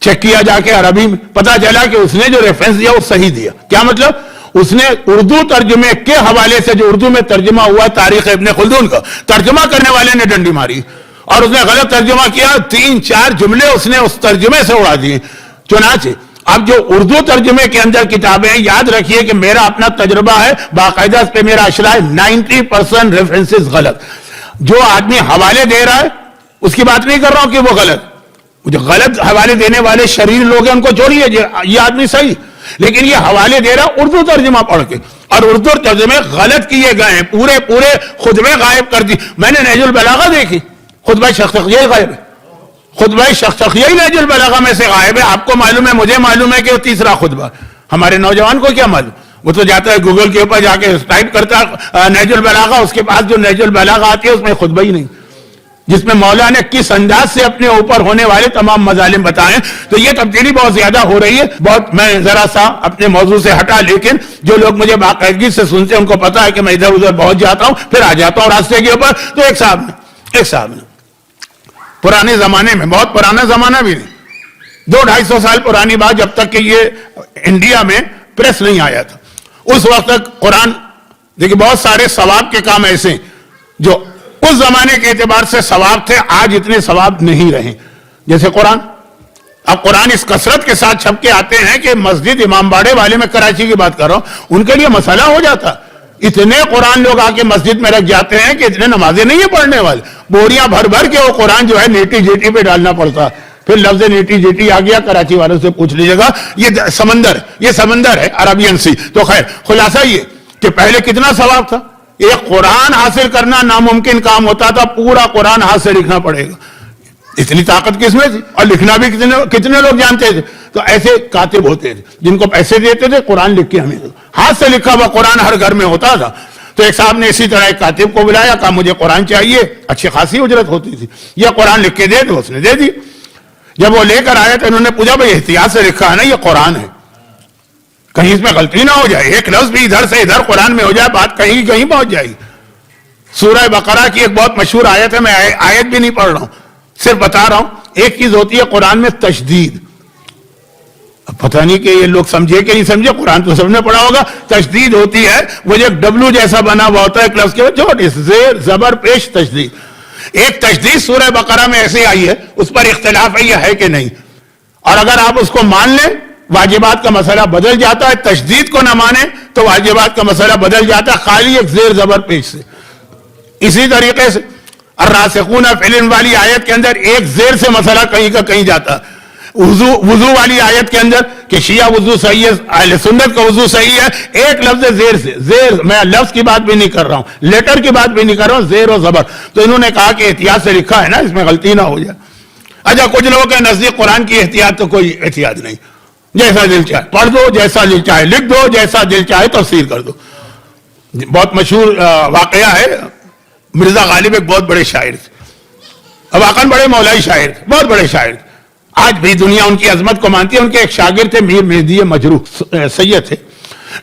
چیک کیا جا کے عربی میں, پتا چلا کہ اس نے جو ریفرنس دیا وہ صحیح دیا. کیا مطلب, اس نے اردو ترجمے کے حوالے سے جو اردو میں ترجمہ ہوا تاریخ ابن خلدون کا, ترجمہ کرنے والے نے ڈنڈی ماری اور اس نے غلط ترجمہ کیا, 3-4 جملے اس نے اس ترجمے سے اڑا دیے. چنانچہ اب جو اردو ترجمے کے اندر کتابیں, یاد رکھیے کہ میرا اپنا تجربہ ہے, باقاعدہ اس پہ میرا اشرا ہے, 90% ریفرنسز غلط. جو آدمی حوالے دے رہا ہے اس کی بات نہیں کر رہا ہوں کہ وہ غلط, جو غلط حوالے دینے والے شریر لوگ ہیں ان کو چھوڑیے, یہ آدمی صحیح, لیکن یہ حوالے دے رہا اردو ترجمہ پڑھ کے, اور اردو ترجمے غلط کیے گئے ہیں, پورے خطبے غائب کر دی. میں نے نہج البلاغہ دیکھی, خطبہ شخصیہ غائب ہے, خطبہ شخصیہ نہج البلاغہ میں سے غائب ہے. آپ کو معلوم ہے, مجھے معلوم ہے کہ وہ تیسرا خطبہ. ہمارے نوجوان کو کیا معلوم, وہ تو جاتا ہے گوگل کے اوپر جا کے ٹائپ کرتا ہے نہج البلاغہ, اس کے پاس جو نہج البلاغہ آتی ہے اس میں خطبہ ہی نہیں, جس میں مولا نے کس انداز سے اپنے اوپر ہونے والے تمام مظالم بتائیں. تو یہ تبدیلی بہت زیادہ ہو رہی ہے. بہت میں ذرا سا اپنے موضوع سے ہٹا, لیکن جو لوگ مجھے باقاعدگی سے سنتے ہیں ان کو پتا ہے کہ میں ادھر ادھر پہنچ جاتا ہوں, پھر آ جاتا ہوں راستے کے اوپر. تو ایک صاحب نے پرانے زمانے میں, بہت پرانا زمانہ بھی نہیں, 200-250 سال پرانی بات, جب تک کہ یہ انڈیا میں پریس نہیں آیا تھا, اس وقت تک قرآن, دیکھیں بہت سارے ثواب کے کام ایسے ہیں جو اس زمانے کے اعتبار سے ثواب تھے, آج اتنے ثواب نہیں رہے. جیسے قرآن, اب قرآن اس کثرت کے ساتھ چھپ کے آتے ہیں کہ مسجد امام باڑے والے, میں کراچی کی بات کر رہا ہوں, ان کے لیے مسئلہ ہو جاتا. اتنے قرآن لوگ آ کے مسجد میں رکھ جاتے ہیں کہ اتنے نمازیں نہیں ہیں پڑھنے والے, بوریاں بھر بھر کے وہ قرآن جو ہے نیٹی جیٹی پہ ڈالنا پڑتا. پھر لفظ نیٹی جیٹی آ گیا, کراچی والوں سے پوچھ لیجیے گا, یہ سمندر ہے عربین سی. تو خیر خلاصہ یہ کہ پہلے کتنا ثواب تھا, ایک قرآن حاصل کرنا ناممکن کام ہوتا تھا, پورا قرآن ہاتھ سے لکھنا پڑے گا. اتنی طاقت کس میں تھی, اور لکھنا بھی کتنے لوگ جانتے تھے. تو ایسے کاتب ہوتے تھے جن کو پیسے دیتے تھے, قرآن لکھ کے ہمیں ہاتھ سے لکھا ہوا قرآن ہر گھر میں ہوتا تھا. تو ایک صاحب نے اسی طرح ایک کاتب کو بلایا, کہا مجھے قرآن چاہیے, اچھی خاصی اجرت ہوتی تھی, یہ قرآن لکھ کے دے دو. اس نے دے دی. جب وہ لے کر آیا تو انہوں نے پوچھا بھائی احتیاط سے لکھا ہے نا, یہ قرآن ہے, کہیں اس میں غلطی نہ ہو جائے, ایک لفظ بھی ادھر سے ادھر قرآن میں ہو جائے, بات کہیں پہنچ جائے گی. سورہ بقرہ کی ایک بہت مشہور آیت ہے، میں آیت بھی نہیں پڑھ رہا ہوں، صرف بتا رہا ہوں. ایک چیز ہوتی ہے قرآن میں تشدید. اب پتہ نہیں کہ یہ لوگ سمجھے کہ نہیں سمجھے، قرآن تو سب نے پڑھا ہوگا. تشدید ہوتی ہے وہ جو ایک ڈبلو جیسا بنا ہوا ہوتا ہے ایک لفظ کے بعد چھوٹی زیر زبر پیش تشدید. ایک تشدید سورہ بقرہ میں ایسے آئی ہے، اس پر اختلاف ہے یہ ہے کہ نہیں، اور اگر آپ اس کو مان لیں واجبات کا مسئلہ بدل جاتا ہے. تشدید کو نہ مانیں تو واجبات کا مسئلہ بدل جاتا ہے خالی ایک زیر زبر پیش سے. اسی طریقے سے الراسخون فی العلم والی آیت کے اندر ایک زیر سے مسئلہ کہیں کا کہیں جاتا. وضو والی آیت کے اندر کہ شیعہ وضو صحیح ہے، اہل سنت کا وضو صحیح ہے، ایک لفظ زیر سے، زیر میں لفظ کی بات بھی نہیں کر رہا ہوں، لیٹر کی بات بھی نہیں کر رہا ہوں، زیر و زبر. تو انہوں نے کہا کہ احتیاط سے لکھا ہے نا، اس میں غلطی نہ ہو جائے. اچھا کچھ لوگوں کے نزدیک قرآن کی احتیاط تو کوئی احتیاط نہیں، جیسا دل چاہے پڑھ دو، جیسا دل چاہے لکھ دو، جیسا دل چاہے تفسیر کر دو. بہت مشہور واقعہ ہے، مرزا غالب ایک بہت بڑے شاعر تھے، واقعاً بڑے مولائی شاعر تھے، بہت بڑے شاعر تھے. آج بھی دنیا ان کی عظمت کو مانتی ہے. ان کے ایک شاگرد تھے میر مہدی مجروح سید تھے.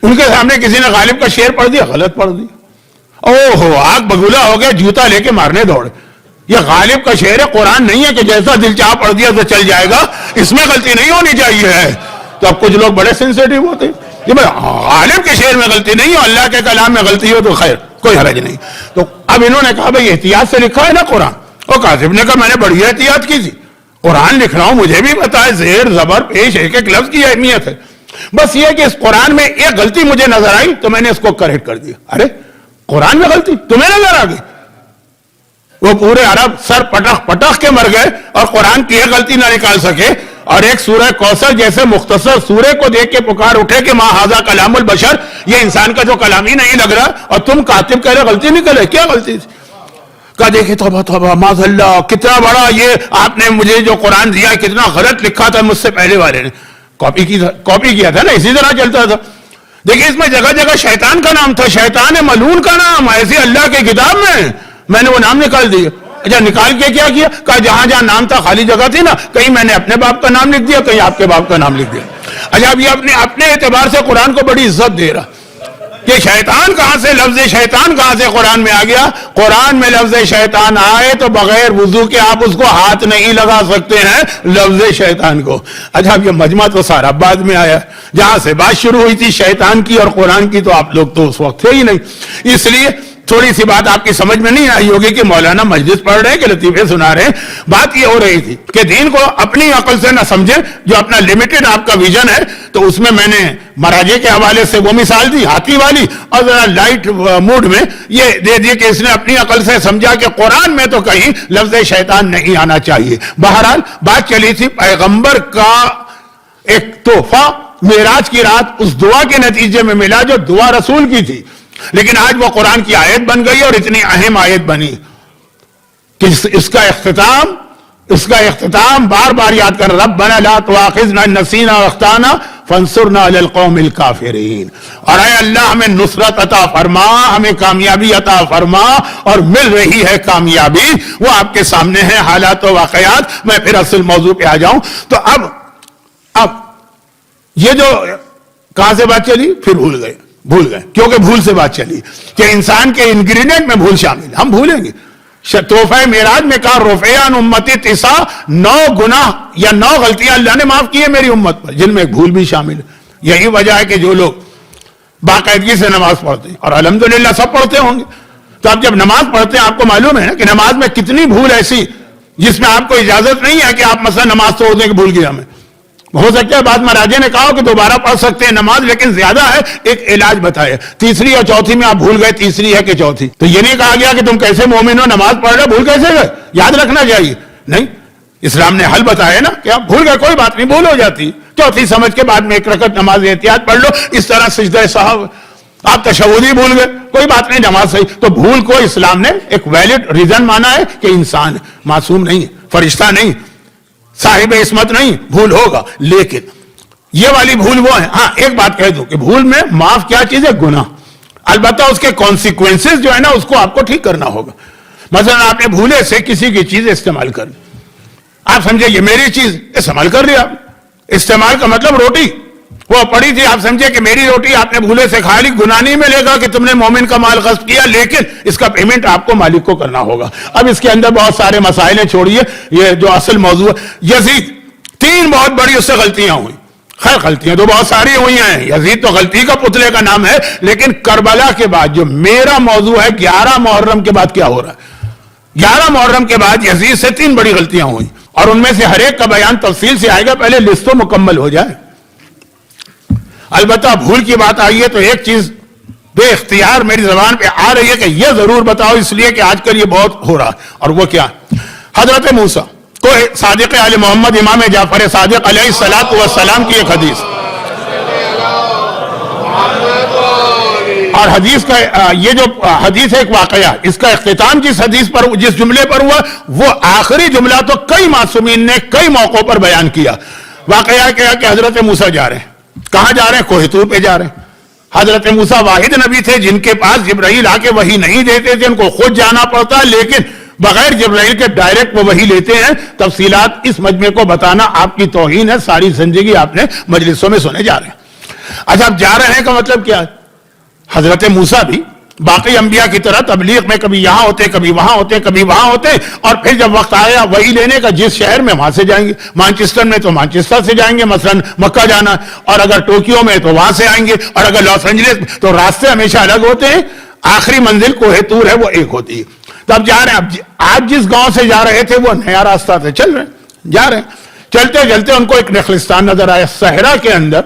ان کے سامنے کسی نے غالب کا شعر پڑھ دیا، غلط پڑھ دیا، او ہو آگ بگولا ہو گیا، جوتا لے کے مارنے دوڑے. یہ غالب کا شعر ہے، قرآن نہیں ہے کہ جیسا دل چاہ پڑھ دیا تو چل جائے گا، اس میں غلطی نہیں ہونی چاہیے ہے. تو اب کچھ لوگ بڑے سینسیٹیو ہوتے ہیں کہ غالب کے شعر میں غلطی نہیں ہو، اللہ کے کلام میں غلطی ہو تو خیر کوئی حرج نہیں. تو اب انہوں نے کہا بھئی احتیاط سے لکھا ہے نا قرآن. اور کاذب نے کہا میں نے بڑی احتیاط کی تھی، قرآن لکھ رہا ہوں، مجھے بھی پتا ہے زیر زبر پیش ایک ایک لفظ کی اہمیت ہے. بس یہ کہ اس قرآن میں ایک غلطی مجھے نظر آئی تو میں نے اس کو کریکٹ کر دیا. ارے قرآن میں غلطی تمہیں نظر آ گئی؟ وہ پورے عرب سر پٹخ پٹخ کے مر گئے اور قرآن کی ایک غلطی نہ نکال سکے. اور ایک سورہ کوثر جیسے مختصر سورے کو دیکھ کے پکار اٹھے کہ ما ھذا کلام البشر، یہ انسان کا جو کلام ہی نہیں لگ رہا، اور تم کاتب کہہ رہے غلطی نکلے. کیا غلطی تھی؟ کہا دیکھیں توبہ توبہ معاذ اللہ، کتنا بڑا یہ آپ نے مجھے جو قرآن دیا کتنا غلط لکھا تھا مجھ سے پہلے والے نے. کاپی کیا تھا نا، اسی طرح چلتا تھا. دیکھیں اس میں جگہ جگہ شیطان کا نام تھا، شیطان ملعون کا نام، ایسی اللہ کی کتاب میں نے وہ نام نکال دیا. اچھا نکال کے کیا کیا؟ کہا جہاں جہاں نام تھا خالی جگہ تھی نا، کہیں میں نے اپنے باپ کا نام لکھ دیا، کہیں آپ کے باپ کا نام لکھ دیا. اچھا اب یہ اپنے اعتبار سے قرآن کو بڑی عزت دے رہا کہ شیطان کہاں سے، لفظ شیطان کہاں سے قرآن میں آ گیا؟ قرآن میں لفظ شیطان آئے تو بغیر وضو کے آپ اس کو ہاتھ نہیں لگا سکتے ہیں، لفظ شیطان کو. اچھا اب یہ مجمع تو سارا بعد میں آیا، جہاں سے بات شروع ہوئی تھی شیطان کی اور قرآن کی تو آپ لوگ تو اس وقت تھے ہی نہیں. اس لیے تھوڑی سی بات آپ کی سمجھ میں نہیں آئی ہوگی کہ مولانا مجلس پڑھ رہے ہیں کہ لطیفے سنا رہے ہیں. بات یہ ہو رہی تھی کہ دین کو اپنی عقل سے نہ سمجھیں، جو اپنا لمیٹڈ آپ کا ویژن ہے. تو اس میں نے مراجع کے حوالے سے وہ مثال دی ہاتھی والی، اور ذرا لائٹ موڈ میں یہ دے دی کہ اس نے اپنی عقل سے سمجھا کہ قرآن میں تو کہیں لفظ شیطان نہیں آنا چاہیے. بہرحال بات چلی تھی پیغمبر کا ایک تحفہ معراج کی رات اس دعا کے نتیجے میں ملا جو دعا رسول کی تھی، لیکن آج وہ قرآن کی آیت بن گئی اور اتنی اہم آیت بنی کہ اس کا اختتام بار بار یاد کر، ربنا لا تؤاخذنا ان نسینا واخطانا فانصرنا علی القوم الکافرین. اور اے اللہ ہمیں نصرت عطا فرما، ہمیں کامیابی عطا فرما، اور مل رہی ہے کامیابی، وہ آپ کے سامنے ہے حالات و واقعات. میں پھر اصل موضوع پہ آ جاؤں. تو اب یہ جو کہاں سے بات چلی پھر بھول گئے کیونکہ بھول سے بات چلی کہ انسان کے انگریڈینٹ میں بھول شامل، ہم بھولیں گے. تحفہ معراج میں کہا رفع عن امتی 9 گناہ یا 9 غلطیاں اللہ نے معاف کی ہے میری امت پر، جن میں ایک بھول بھی شامل ہے. یہی وجہ ہے کہ جو لوگ باقاعدگی سے نماز پڑھتے ہیں، اور الحمدللہ سب پڑھتے ہوں گے، تو آپ جب نماز پڑھتے ہیں آپ کو معلوم ہے نا کہ نماز میں کتنی بھول ایسی جس میں آپ کو اجازت نہیں ہے کہ آپ مثلا نماز توڑ دیں کہ بھول گیا میں. ہو سکتا ہے بعد مراجع نے کہا کہ دوبارہ پڑھ سکتے ہیں نماز، لیکن زیادہ ہے ایک علاج بتایا، تیسری اور چوتھی میں آپ بھول گئے تیسری ہے کہ چوتھی. تو یہ نہیں کہا گیا کہ تم کیسے مومن ہو نماز پڑھ رہے بھول کیسے گئے، یاد رکھنا چاہیے. نہیں، اسلام نے حل بتایا نا کہ آپ بھول گئے کوئی بات نہیں، بھول ہو جاتی، چوتھی سمجھ کے بعد میں 1 رکعت نماز احتیاط پڑھ لو. اس طرح سجدہ سہو، آپ تشہد ہی بھول گئے کوئی بات نہیں، نماز صحیح. تو بھول کو اسلام نے ایک ویلڈ ریزن مانا ہے کہ انسان معصوم نہیں، فرشتہ نہیں، صاحب عصمت نہیں، بھول ہوگا. لیکن یہ والی بھول وہ ہے. ہاں ایک بات کہہ دوں کہ بھول میں معاف کیا چیز ہے، گناہ. البتہ اس کے کانسیکوینسز جو ہے نا اس کو آپ کو ٹھیک کرنا ہوگا. مثلا آپ نے بھولے سے کسی کی چیز استعمال کر لی، آپ سمجھے یہ میری چیز استعمال کر لیا. استعمال کا مطلب روٹی وہ پڑی تھی، آپ سمجھے کہ میری روٹی آپ نے بھولے سے کھا لی، گناہ نہیں ملے گا کہ تم نے مومن کا مال غصب کیا، لیکن اس کا پیمنٹ آپ کو مالک کو کرنا ہوگا۔ اب اس کے اندر بہت سارے مسائل ہیں، چھوڑیے یہ جو اصل موضوع ہے۔ یزید، 3 بہت بڑی اس سے غلطیاں ہوئی، خیر غلطیاں تو بہت ساری ہوئی ہیں، یزید تو غلطی کا پتلے کا نام ہے، لیکن کربلا کے بعد جو میرا موضوع ہے 11 محرم کے بعد کیا ہو رہا ہے، 11 محرم کے بعد یزید سے 3 بڑی غلطیاں ہوئی، اور ان میں سے ہر ایک کا بیان تفصیل سے آئے گا، پہلے لسٹ تو مکمل ہو جائے۔ البتہ بھول کی بات آئی ہے تو ایک چیز بے اختیار میری زبان پہ آ رہی ہے کہ یہ ضرور بتاؤ، اس لیے کہ آج کل یہ بہت ہو رہا ہے، اور وہ کیا؟ حضرت موسیٰ کو صادق آل محمد امام جعفر صادق علیہ السلام کی ایک حدیث، اور حدیث کا یہ جو حدیث ہے ایک واقعہ، اس کا اختتام جس حدیث پر جس جملے پر ہوا وہ آخری جملہ تو کئی معصومین نے کئی موقعوں پر بیان کیا۔ واقعہ کیا کہ حضرت موسیٰ جا رہے ہیں، کہاں جا رہے ہیں؟ کوہ طور پہ جا رہے ہیں۔ حضرت موسیٰ واحد نبی تھے جن کے پاس جبرائیل آ کے وحی نہیں دیتے تھے، ان کو خود جانا پڑتا، لیکن بغیر جبرائیل کے ڈائریکٹ وہ وحی لیتے ہیں۔ تفصیلات اس مجمع کو بتانا آپ کی توہین ہے، ساری زندگی آپ نے مجلسوں میں سنے جا رہے ہیں۔ اچھا، اب جا رہے ہیں کا مطلب کیا ہے؟ حضرت موسیٰ بھی باقی انبیاء کی طرح تبلیغ میں کبھی یہاں ہوتے، کبھی وہاں ہوتے، کبھی وہاں ہوتے، اور پھر جب وقت آیا وحی لینے کا جس شہر میں وہاں سے جائیں گے، مانچسٹر میں تو مانچسٹر سے جائیں گے، مثلا مکہ جانا، اور اگر ٹوکیو میں تو وہاں سے آئیں گے، اور اگر لاس اینجلس میں تو راستے ہمیشہ الگ ہوتے ہیں، آخری منزل کوہ طور ہے وہ ایک ہوتی ہے۔ تو اب جا رہے ہیں، آپ جس گاؤں سے جا رہے تھے وہ نیا راستہ تھا، چل رہے ہیں، جا رہے ہیں، چلتے چلتے ان کو ایک نخلستان نظر آیا، صحرا کے اندر،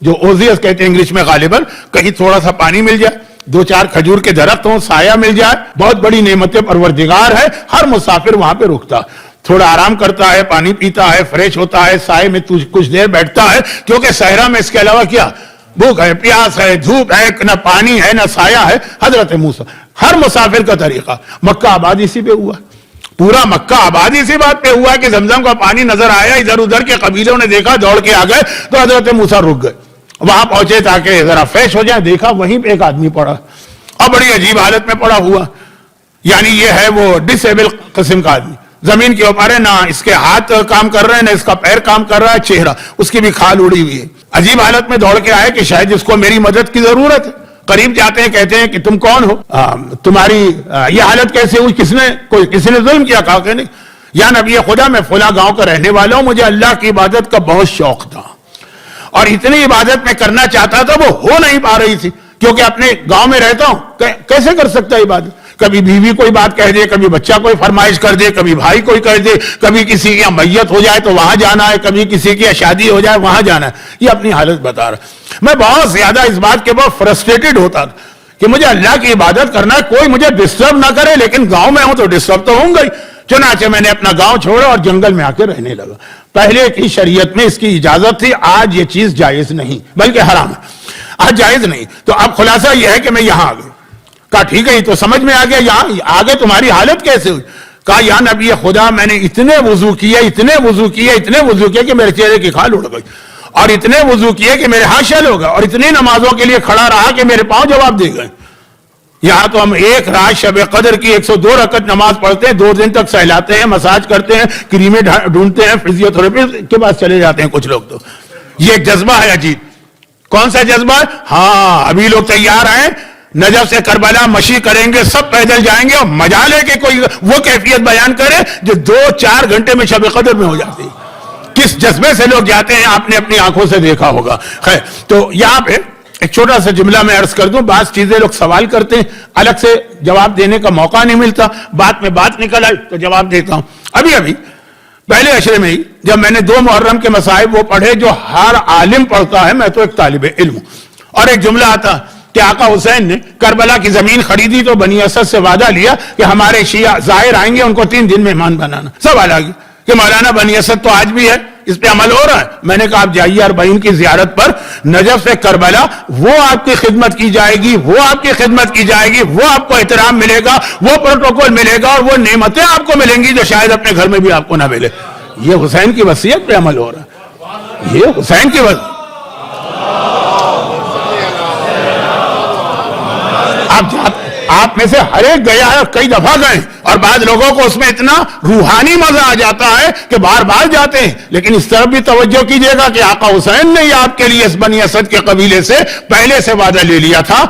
جو اوزیس کہتے ہیں انگلش میں غالباً، کہیں تھوڑا سا پانی مل جائے، 2-4 کھجور کے درخت ہوں، سایہ مل جائے، بہت بڑی نعمت پروردگار ہے۔ ہر مسافر وہاں پہ رکتا، تھوڑا آرام کرتا ہے، پانی پیتا ہے، فریش ہوتا ہے، سائے میں کچھ دیر بیٹھتا ہے، کیونکہ صحرا میں اس کے علاوہ کیا؟ بھوک ہے، پیاس ہے، دھوپ ہے، نہ پانی ہے، نہ سایہ ہے۔ حضرت موسیٰ، ہر مسافر کا طریقہ، مکہ آباد اسی پہ ہوا، پورا مکہ آباد اسی بات پہ ہوا کہ زمزم کا پانی نظر آیا، ادھر ادھر کے قبیلوں نے دیکھا، دوڑ کے آ گئے، تو حضرت موسیٰ رک گئے، وہاں پہنچے تاکہ ذرا فریش ہو جائیں، دیکھا وہیں پہ ایک آدمی پڑا، اور بڑی عجیب حالت میں پڑا ہوا، یعنی یہ ہے وہ ڈس ایبل قسم کا آدمی، زمین کے اوپر ہے، نہ اس کے ہاتھ کام کر رہے ہیں، نہ اس کا پیر کام کر رہا ہے، چہرہ اس کی بھی کھال اڑی ہوئی ہے۔ عجیب حالت میں دوڑ کے آئے کہ شاید اس کو میری مدد کی ضرورت ہے۔ قریب جاتے ہیں، کہتے ہیں کہ تم کون ہو، تمہاری یہ حالت کیسے ہوئی، کسی نے ظلم کیا؟ کہا کہ نہیں، یا نبی خدا میں فلاں گاؤں کا رہنے والا ہوں، مجھے اللہ کی عبادت کا بہت شوق تھا، اور اتنی عبادت میں کرنا چاہتا تھا، وہ ہو نہیں پا رہی تھی، کیونکہ اپنے گاؤں میں رہتا ہوں، کیسے کر سکتا ہے عبادت؟ کبھی بیوی کوئی بات کہہ دے، کبھی بچہ کوئی فرمائش کر دے، کبھی بھائی کوئی کر دے، کبھی کسی کی میت ہو جائے تو وہاں جانا ہے، کبھی کسی کی شادی ہو جائے وہاں جانا ہے، یہ اپنی حالت بتا رہا۔ میں بہت زیادہ اس بات کے بعد فرسٹریٹڈ ہوتا تھا کہ مجھے اللہ کی عبادت کرنا ہے، کوئی مجھے ڈسٹرب نہ کرے، لیکن گاؤں میں ہوں تو ڈسٹرب تو ہوں گا ہی۔ چنانچہ میں نے اپنا گاؤں چھوڑا اور جنگل میں آ کے رہنے لگا۔ پہلے کی شریعت میں اس کی اجازت تھی، آج یہ چیز جائز نہیں، بلکہ حرام ہے، آج جائز نہیں۔ تو اب خلاصہ یہ ہے کہ میں یہاں آ گیا، کہا ٹھیک ہے، یہ تو سمجھ میں آ گیا، یہاں آگے تمہاری حالت کیسے ہوئی؟ کہا یا نبی خدا، میں نے اتنے وضو کیے کہ میرے چہرے کی کھال اڑ گئی، اور اتنے وضو کیے کہ میرے ہاتھ شل ہو گئے، اور اتنی نمازوں کے لیے کھڑا رہا کہ میرے پاؤں جواب دے گئے۔ یہاں تو ہم ایک رات شب قدر کی 102 رکعت نماز پڑھتے ہیں، 2 دن تک سہلاتے ہیں، مساج کرتے ہیں، کریمیں ڈھونڈتے ہیں، فزیو تھراپی کے پاس چلے جاتے ہیں کچھ لوگ۔ تو یہ ایک جذبہ ہے عجیب۔ کون سا جذبہ ہے؟ ہاں، ابھی لوگ تیار ہیں، نجف سے کربلا مشی کریں گے، سب پیدل جائیں گے، اور مجال ہے کہ کوئی وہ کیفیت بیان کرے جو 2-4 گھنٹے میں شب قدر میں ہو جاتی ہے۔ کس جذبے سے لوگ جاتے ہیں آپ نے اپنی آنکھوں سے دیکھا ہوگا۔ خیر، تو یہاں پہ ایک چھوٹا سا جملہ میں عرض کر دوں، بعض چیزیں لوگ سوال کرتے ہیں، الگ سے جواب دینے کا موقع نہیں ملتا، بات میں بات نکل آئی تو جواب دیتا ہوں۔ ابھی پہلے عشرے میں ہی جب میں نے 2 محرم کے مصائب وہ پڑھے جو ہر عالم پڑھتا ہے، میں تو ایک طالب علم ہوں، اور ایک جملہ آتا کہ آقا حسین نے کربلا کی زمین خریدی تو بنی اسد سے وعدہ لیا کہ ہمارے شیعہ ظاہر آئیں گے، ان کو 3 دن مہمان بنانا۔ سوال آ گیا کہ مولانا بنی اسد تو آج بھی ہے، اس پہ عمل ہو رہا ہے؟ میں نے کہا آپ جائیے 40 کی زیارت پر، نجف سے کربلا، وہ آپ کی خدمت کی جائے گی، وہ آپ کی خدمت کی جائے گی، وہ آپ کو احترام ملے گا، وہ پروٹوکول ملے گا، اور وہ نعمتیں آپ کو ملیں گی جو شاید اپنے گھر میں بھی آپ کو نہ ملے۔ یہ حسین کی وصیت پہ عمل ہو رہا ہے، یہ حسین کی وصیت۔ آپ میں سے ہر ایک گیا ہے اور کئی دفعہ گئے, اور بعض لوگوں کو اس میں اتنا روحانی مزہ آ جاتا ہے کہ بار بار جاتے ہیں. لیکن اس طرف بھی توجہ کیجئے گا کہ آقا حسین نے آپ کے لیے اس بنی اسد کے قبیلے سے پہلے سے وعدہ لے لیا تھا.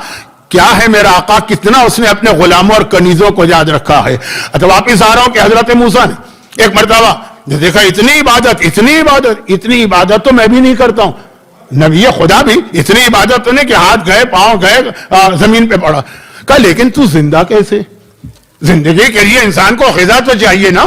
کیا ہے میرا آقا, کتنا اس نے اپنے غلاموں اور کنیزوں کو یاد رکھا ہے. تو واپس آ رہا ہوں کہ حضرت موسیٰ نے ایک مرتبہ دیکھا اتنی عبادت تو میں بھی نہیں کرتا ہوں, نبی خدا بھی اتنی عبادت تو نہیں کہ ہاتھ گئے پاؤں گئے زمین پہ پڑا. کہا لیکن تو زندہ کیسے؟ زندگی کے لیے انسان کو غذا تو چاہیے نا.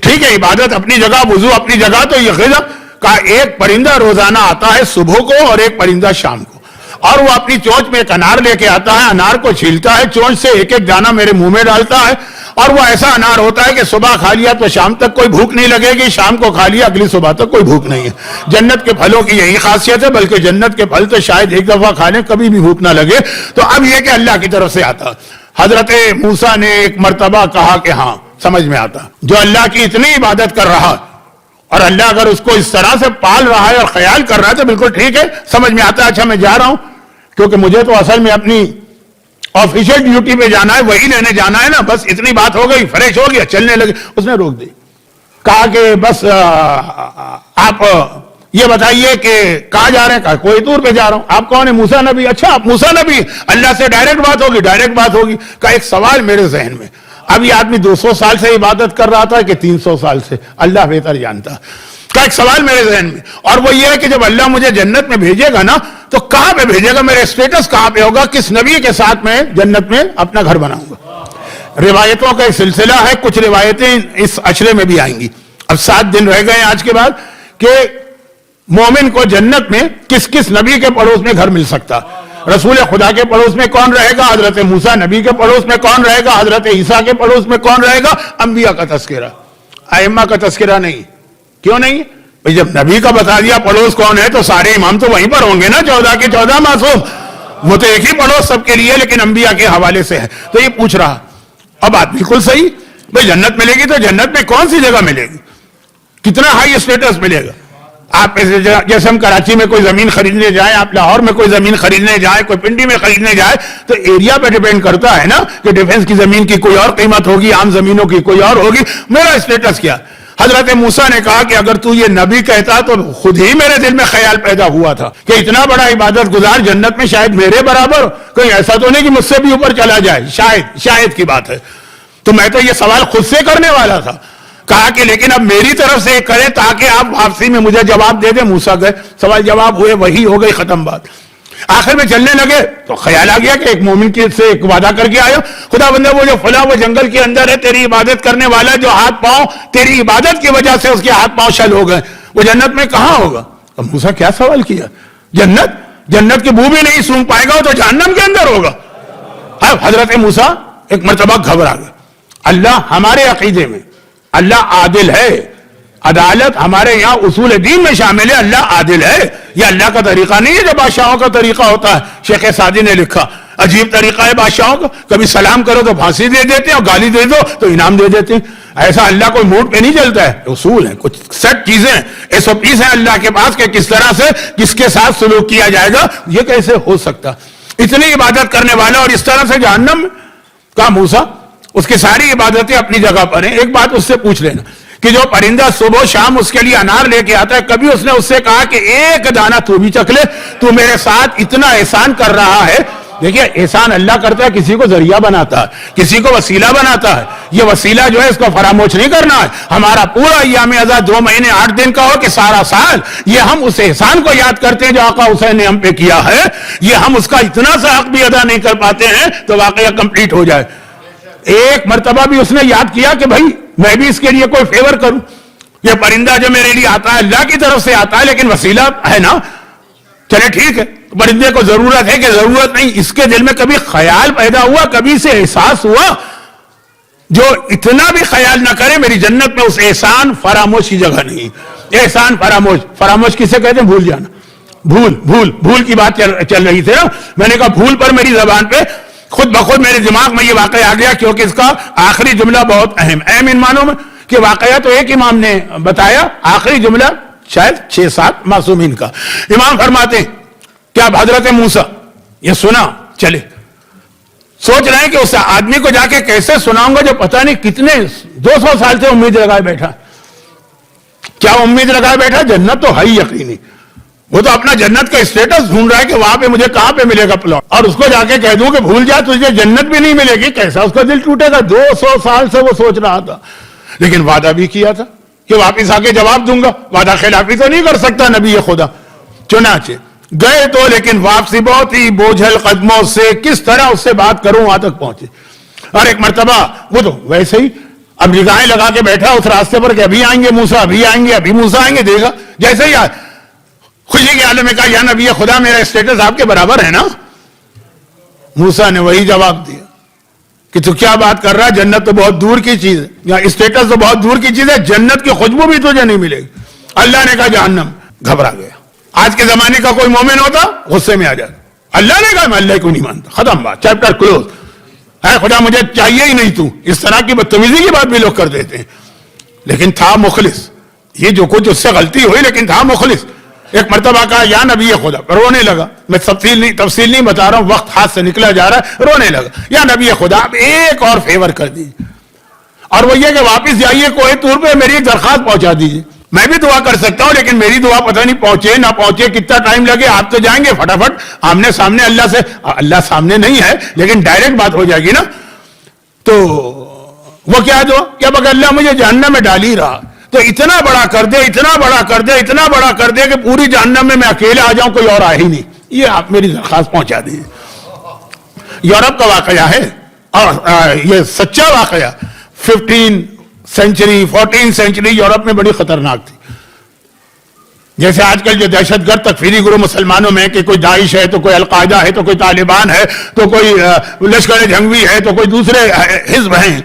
ٹھیک ہے عبادت اپنی جگہ, وضو اپنی جگہ, تو یہ غذا. کہا ایک پرندہ روزانہ آتا ہے صبح کو اور ایک پرندہ شام کو, اور وہ اپنی چونچ میں ایک انار لے کے آتا ہے, انار کو چھیلتا ہے, چونچ سے ایک ایک دانہ میرے منہ میں ڈالتا ہے, اور وہ ایسا انار ہوتا ہے کہ صبح کھا لیا تو شام تک کوئی بھوک نہیں لگے گی, شام کو کھا لیا اگلی صبح تک کوئی بھوک نہیں ہے. جنت کے پھلوں کی یہی خاصیت ہے, بلکہ جنت کے پھل تو شاید ایک دفعہ کھا لیں کبھی بھی بھوک نہ لگے. تو اب یہ کہ اللہ کی طرف سے آتا. حضرت موسیٰ نے ایک مرتبہ کہا کہ ہاں سمجھ میں آتا, جو اللہ کی اتنی عبادت کر رہا اور اللہ اگر اس کو اس طرح سے پال رہا ہے اور خیال کر رہا ہے تو بالکل ٹھیک ہے, سمجھ میں آتا ہے. اچھا میں جا رہا ہوں کیونکہ مجھے تو اصل میں اپنی آفیشل ڈیوٹی پہ جانا ہے, وہی لینے جانا ہے نا, بس اتنی بات ہو گئی, فریش ہو گیا, چلنے لگے. اس نے روک دی, کہا کہ بس آپ یہ بتائیے کہ کہاں جا رہے ہیں؟ کہا کوئی دور پہ جا رہا ہوں. آپ کون ہیں؟ موسیٰ نبی. اچھا آپ موسیٰ نبی, اللہ سے ڈائریکٹ بات ہوگی. کہا ایک سوال میرے ذہن میں, اب یہ آدمی 200 سال سے عبادت کر رہا تھا کہ 300 سال سے, اللہ بہتر جانتا. کہا ایک سوال میرے ذہن میں, اور وہ یہ ہے کہ جب اللہ مجھے جنت میں بھیجے گا نا تو کہاں پہ بھیجے گا, میرے اسٹیٹس کہاں پہ ہوگا, کس نبی کے ساتھ میں جنت میں اپنا گھر بناؤں گا. روایتوں کا ایک سلسلہ ہے, کچھ روایتیں اس عشرے میں بھی آئیں گی. اب 7 دن رہ گئے ہیں آج کے بعد کہ مومن کو جنت میں کس کس نبی کے پڑوس میں گھر مل سکتا. رسول خدا کے پڑوس میں کون رہے گا؟ حضرت موسیٰ نبی کے پڑوس میں کون رہے گا؟ حضرت عیسیٰ کے پڑوس میں کون رہے گا؟ انبیاء کا تذکرہ, ائمہ کا تذکرہ نہیں. کیوں نہیں؟ جب نبی کا بتا دیا پڑوس کون ہے تو سارے امام تو وہیں پر ہوں گے نا, 14 کے 14 معصوم, وہ تو ایک ہی پڑوس سب کے لیے, لیکن انبیاء کے حوالے سے ہے. تو یہ پوچھ رہا, اب بات بالکل صحیح, بھئی جنت ملے گی تو جنت میں کون سی جگہ ملے گی, کتنا ہائی اسٹیٹس ملے گا. آپ جیسے ہم کراچی میں کوئی زمین خریدنے جائیں, آپ لاہور میں کوئی زمین خریدنے جائیں, کوئی پنڈی میں خریدنے جائے, تو ایریا پہ ڈیپینڈ کرتا ہے نا کہ ڈیفنس کی زمین کی کوئی اور قیمت ہوگی, عام زمینوں کی کوئی اور ہوگی. میرا اسٹیٹس کیا؟ حضرت موسیٰ نے کہا کہ اگر تو یہ نبی کہتا تو خود ہی میرے دل میں خیال پیدا ہوا تھا کہ اتنا بڑا عبادت گزار جنت میں شاید میرے برابر, کوئی ایسا تو نہیں کہ مجھ سے بھی اوپر چلا جائے, شاید کی بات ہے. تو میں تو یہ سوال خود سے کرنے والا تھا. کہا کہ لیکن اب میری طرف سے کریں تاکہ آپ واپسی میں مجھے جواب دے دیں. موسیٰ گئے, سوال جواب ہوئے, وہی ہو گئی, ختم بات. آخر میں چلنے لگے تو خیال آ گیا کہ ایک مومن کی سے ایک وعدہ کر کے آیا, خدا بندہ وہ جو فلاں وہ جنگل کے اندر ہے, تیری عبادت کرنے والا جو ہاتھ پاؤں تیری عبادت کی وجہ سے اس کے ہاتھ پاؤں شل ہو گئے, وہ جنت میں کہاں ہوگا؟ اب موسیٰ کیا سوال کیا, جنت کی بو بھی نہیں سونگ پائے گا, وہ تو جہنم کے اندر ہوگا. حضرت موسیٰ ایک مرتبہ گھبرا گئے. اللہ ہمارے عقیدے میں اللہ عادل ہے, عدالت ہمارے یہاں اصول دین میں شامل ہے, اللہ عادل ہے. یہ اللہ کا طریقہ نہیں ہے جو بادشاہوں کا طریقہ ہوتا ہے. شیخ سعدی نے لکھا عجیب طریقہ ہے بادشاہوں کا, کبھی سلام کرو تو پھانسی دے دیتے ہیں اور گالی دے دو تو انعام دے دیتے ہیں. ایسا اللہ کوئی موڈ پہ نہیں چلتا ہے, اصول ہیں, کچھ سیٹ چیزیں ہیں, SOPs ہیں اللہ کے پاس کہ کس طرح سے کس کے ساتھ سلوک کیا جائے گا. یہ کیسے ہو سکتا, اتنی عبادت کرنے والا اور اس طرح سے جہنم کا. موسیٰ اس کی ساری عبادتیں اپنی جگہ پر ہیں. ایک بات اس سے پوچھ لینا کہ جو پرندہ صبح شام اس کے لیے انار لے کے آتا ہے, کبھی اس نے اس سے کہا کہ ایک دانہ تو بھی چکھ لے, تو میرے ساتھ اتنا احسان کر رہا ہے. دیکھیے احسان اللہ کرتا ہے, کسی کو ذریعہ بناتا ہے, کسی کو وسیلہ بناتا ہے. یہ وسیلہ جو ہے اس کو فراموش نہیں کرنا ہے. ہمارا پورا ایام ازا 2 مہینے 8 دن کا ہو کہ سارا سال یہ ہم اس احسان کو یاد کرتے ہیں جو آقا حسین نے ہم پہ کیا ہے. یہ ہم اس کا اتنا سا حق بھی ادا نہیں کر پاتے ہیں تو واقعہ کمپلیٹ ہو جائے. ایک مرتبہ بھی اس نے یاد کیا کہ بھائی میں بھی اس کے لیے کوئی فیور کروں, یہ پرندہ جو میرے لیے آتا ہے اللہ کی طرف سے آتا ہے, لیکن وسیلہ ہے نا, چلے ٹھیک ہے. پرندے کو ضرورت ہے کہ ضرورت نہیں, اس کے دل میں کبھی خیال پیدا ہوا, کبھی سے احساس ہوا, جو اتنا بھی خیال نہ کرے میری جنت میں اس احسان فراموش کی جگہ نہیں. احسان فراموش کسے کہتے ہیں؟ بھول جانا. بھول کی بات چل رہی تھی نا, میں نے کہا بھول پر میری زبان پہ خود بخود میرے دماغ میں یہ واقعہ آ گیا, کیونکہ اس کا آخری جملہ بہت اہم ان معنوں میں کہ واقعہ تو ایک امام نے بتایا, آخری جملہ شاید 6-7 معصومین کا. امام فرماتے ہیں کہ اب حضرت موسیٰ یہ سنا, چلے سوچ رہے ہیں کہ اس آدمی کو جا کے کیسے سناؤں گا جو پتہ نہیں کتنے 200 سال سے امید لگائے بیٹھا. کیا امید لگائے بیٹھا؟ جنت تو ہے ہی یقینی. وہ تو اپنا جنت کا اسٹیٹس ڈھونڈ رہا ہے کہ وہاں پہ مجھے کہاں پہ ملے گا پلاٹ, اور اس کو جا کے کہہ دوں کہ بھول جا تجھے جنت بھی نہیں ملے گی, کیسا اس کا دل ٹوٹے گا. 200 سال سے وہ سوچ رہا تھا, لیکن وعدہ بھی کیا تھا کہ واپس آ کے جواب دوں گا. وعدہ خلافی تو نہیں کر سکتا نبی خدا. چنانچہ گئے تو, لیکن واپسی بہت ہی بوجھل قدموں سے, کس طرح اس سے بات کروں وہاں تک پہنچے. اور ایک مرتبہ وہ تو ویسے ہی اب نگاہیں لگا کے بیٹھا اس راستے پر کہ ابھی آئیں گے موسیٰ, ابھی آئیں گے, ابھی موسیٰ آئیں گے. دیکھا جیسے ہی خوشی کے عالم میں کہا یا نبی خدا میرا اسٹیٹس آپ کے برابر ہے نا. موسیٰ نے وہی جواب دیا کہ تو کیا بات کر رہا ہے, جنت تو بہت دور کی چیز ہے, یا اسٹیٹس تو بہت دور کی چیز ہے, جنت کی خوشبو بھی تجھے نہیں ملے گی. اللہ نے کہا جہنم. گھبرا گیا. آج کے زمانے کا کوئی مومن ہوتا غصے میں آ جاتا. اللہ نے کہا میں اللہ کو نہیں مانتا, ختم بات, چیپٹر کلوز. اے خدا مجھے چاہیے ہی نہیں تو. اس طرح کی بدتمیزی کی بات بھی لوگ کر دیتے ہیں. لیکن تھا مخلص. یہ جو کچھ اس سے غلطی ہوئی لیکن تھا مخلص. ایک مرتبہ کہا یا نبی خدا, رونے لگا. میں تفصیل نہیں بتا رہا ہوں, وقت ہاتھ سے نکلا جا رہا ہے. رونے لگا یا نبی خدا آپ ایک اور فیور کر دیجیے, اور وہ یہ کہ واپس جائیے کوہ طور پہ میری ایک درخواست پہنچا دیجیے. میں بھی دعا کر سکتا ہوں لیکن میری دعا پتہ نہیں پہنچے نہ پہنچے, کتنا ٹائم لگے. آپ تو جائیں گے فٹافٹ آمنے سامنے اللہ سے. اللہ سامنے نہیں ہے لیکن ڈائریکٹ بات ہو جائے گی نا. تو وہ کیا دعا کہ اب اگر اللہ مجھے جہنم میں ڈال ہی رہا تو اتنا بڑا کر دے, اتنا بڑا کر دے, اتنا بڑا کر دے کہ پوری جہنم میں اکیلا آ جاؤں, کوئی اور آئے ہی نہیں. یہ آپ میری درخواست پہنچا دیجیے. یورپ کا واقعہ ہے اور یہ سچا واقعہ. 14 سینچری یورپ میں بڑی خطرناک تھی. جیسے آج کل جو دہشت گرد تکفیری گروہ مسلمانوں میں کہ کوئی داعش ہے تو کوئی القاعدہ ہے تو کوئی طالبان ہے تو کوئی لشکر جنگوی ہے تو کوئی دوسرے حزب ہیں,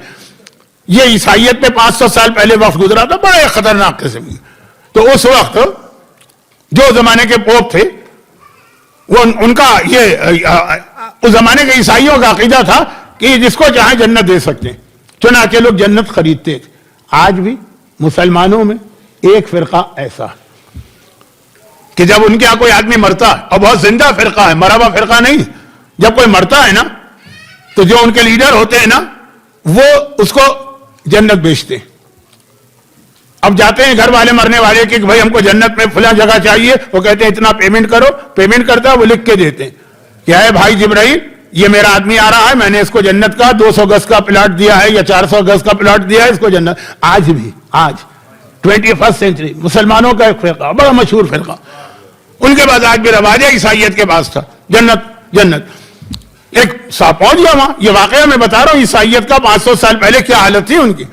یہ عیسائیت پہ 500 سال پہلے وقت گزرا تھا, بڑے خطرناک قسم کی. تو اس وقت جو زمانے کے پوپ تھے وہ ان کا یہ اس زمانے کے عیسائیوں کا عقیدہ تھا کہ جس کو چاہیں جنت دے سکتے ہیں, چنانچہ لوگ جنت خریدتے تھے. آج بھی مسلمانوں میں ایک فرقہ ایسا ہے کہ جب ان کے یہاں کوئی آدمی مرتا ہے, اور بہت زندہ فرقہ ہے, مرا ہوا فرقہ نہیں, جب کوئی مرتا ہے نا تو جو ان کے لیڈر ہوتے ہیں نا وہ اس کو جنت بیچتے ہیں. اب جاتے ہیں گھر والے مرنے والے کہ بھائی ہم کو جنت میں فلاں جگہ چاہیے, وہ کہتے ہیں اتنا پیمنٹ کرو. پیمنٹ کرتا ہے وہ لکھ کے دیتے ہیں کیا ہے بھائی جبرائیل یہ میرا آدمی آ رہا ہے, میں نے اس کو جنت کا 200 گز کا پلاٹ دیا ہے یا 400 گز کا پلاٹ دیا ہے اس کو جنت. آج بھی 21 سینچری مسلمانوں کا ایک فرقہ, بڑا مشہور فرقہ, ان کے بعد آج بھی رواج ہے, عیسائیت کے پاس تھا جنت. ایک صاحب پہنچ گیا وہاں, یہ واقعہ میں بتا رہا ہوں عیسائیت کا 500 سال پہلے کیا حالت تھی ان کی.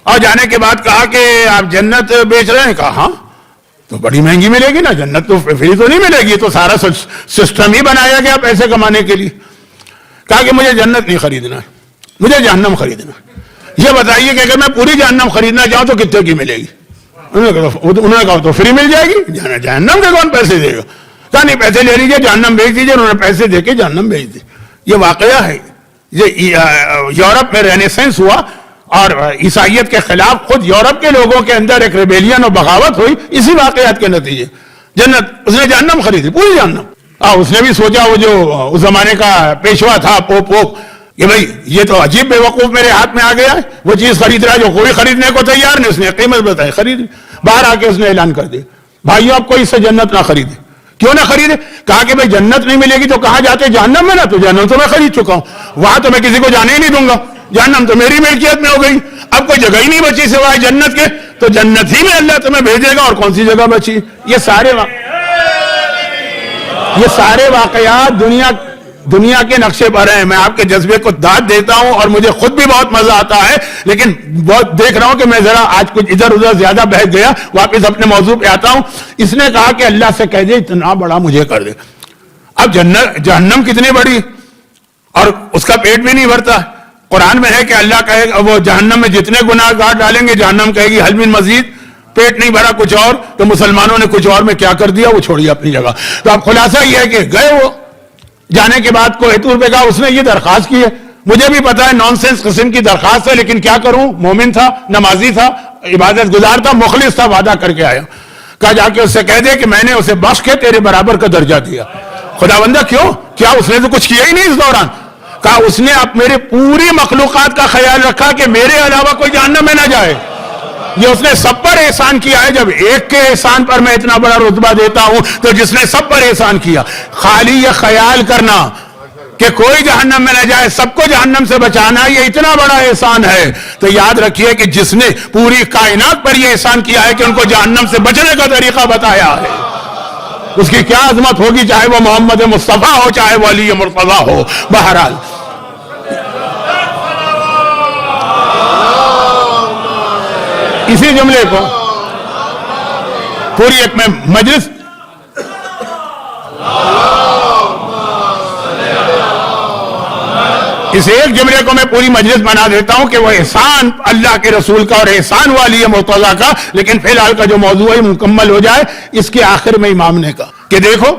اور جانے کے بعد کہا کہ آپ جنت بیچ رہے ہیں, کہا ہاں تو بڑی مہنگی ملے گی نا, جنت تو فری تو نہیں ملے گی, تو سارا سسٹم ہی بنایا گیا پیسے کمانے کے لیے. کہا کہ مجھے جنت نہیں خریدنا ہے, مجھے جہنم خریدنا ہے. یہ بتائیے کہ اگر میں پوری جہنم خریدنا چاہوں تو کتنے کی ملے گی؟ انہوں نے کہا تو فری مل جائے گی. جہنم کے کون پیسے دے گا؟ کہا نہیں پیسے لے لیجیے, جہنم بھیج دیجیے. انہوں نے پیسے دے کے جہنم بھیج دی. یہ واقعہ ہے. یہ یورپ میں رینیسنس ہوا اور عیسائیت کے خلاف خود یورپ کے لوگوں کے اندر ایک ریبیلین اور بغاوت ہوئی اسی واقعات کے نتیجے. جنت اس نے جہنم خریدی, پوری جہنم. اس نے بھی سوچا وہ جو اس زمانے کا پیشوا تھا پوپ کہ بھائی یہ تو عجیب بے وقوف میرے ہاتھ میں آ گیا ہے, وہ چیز خرید رہا ہے جو کوئی خریدنے کو تیار نہیں. اس نے قیمت بتائی, خرید. باہر آ کے اس نے اعلان کر دیا بھائیو آپ کوئی اس سے جنت نہ خریدے. کیوں نہ خریدے؟ کہا کہ بھائی جنت نہیں ملے گی تو کہاں جاتے, جہنم میں نا, تو جہنم تو میں خرید چکا ہوں, وہاں تو میں کسی کو جانے ہی نہیں دوں گا, جہنم تو میری ملکیت میں ہو گئی. اب کوئی جگہ ہی نہیں بچی سوائے جنت کے, تو جنت ہی میں اللہ تمہیں بھیجے گا, اور کون سی جگہ بچی. یہ سارے واقعات دنیا کے نقشے پر ہیں. میں آپ کے جذبے کو داد دیتا ہوں اور مجھے خود بھی بہت مزہ آتا ہے, لیکن بہت دیکھ رہا ہوں کہ میں ذرا آج کچھ ادھر ادھر زیادہ بہک گیا. واپس اپنے موضوع پہ آتا ہوں. اس نے کہا کہ اللہ سے کہہ دے اتنا بڑا مجھے کر دے. اب جہنم کتنی بڑی, اور اس کا پیٹ بھی نہیں بھرتا. قرآن میں ہے کہ اللہ کہے وہ جہنم میں جتنے گناہ گار ڈالیں گے جہنم کہے گی حل من مزید, پیٹ نہیں بھرا کچھ اور. تو مسلمانوں نے کچھ اور میں کیا کر دیا وہ چھوڑیے اپنی جگہ. تو اب خلاصہ یہ ہے کہ گئے وہ, جانے کے بعد کوہ طور پہ کہا اس نے یہ درخواست کی ہے, مجھے بھی پتا ہے نان سینس قسم کی درخواست ہے, لیکن کیا کروں, مومن تھا, نمازی تھا, عبادت گزار تھا, مخلص تھا, وعدہ کر کے آیا. کہا جا کے اس سے کہہ دے کہ میں نے اسے بخش کے تیرے برابر کا درجہ دیا. خداوندہ کیوں, کیا اس نے تو کچھ کیا ہی نہیں اس دوران. کہا اس نے اب میرے پوری مخلوقات کا خیال رکھا کہ میرے علاوہ کوئی جہنم میں نہ جائے. یہ اس نے سب پر احسان کیا ہے. جب ایک کے احسان پر میں اتنا بڑا رتبہ دیتا ہوں تو جس نے سب پر احسان کیا. خالی یہ خیال کرنا کہ کوئی جہنم میں نہ جائے, سب کو جہنم سے بچانا, یہ اتنا بڑا احسان ہے. تو یاد رکھیے کہ جس نے پوری کائنات پر یہ احسان کیا ہے کہ ان کو جہنم سے بچنے کا طریقہ بتایا ہے, اس کی کیا عظمت ہوگی, چاہے وہ محمد مصطفیٰ ہو, چاہے وہ علی مرتضیٰ ہو. بہرحال اسی جملے کو پوری ایک میں مجلس اس ایک جملے کو میں پوری مجلس بنا دیتا ہوں کہ وہ احسان اللہ کے رسول کا اور احسان والی ہے مرتضیٰ کا. لیکن فی الحال کا جو موضوع ہے مکمل ہو جائے اس کے آخر میں امام نے کہا کہ دیکھو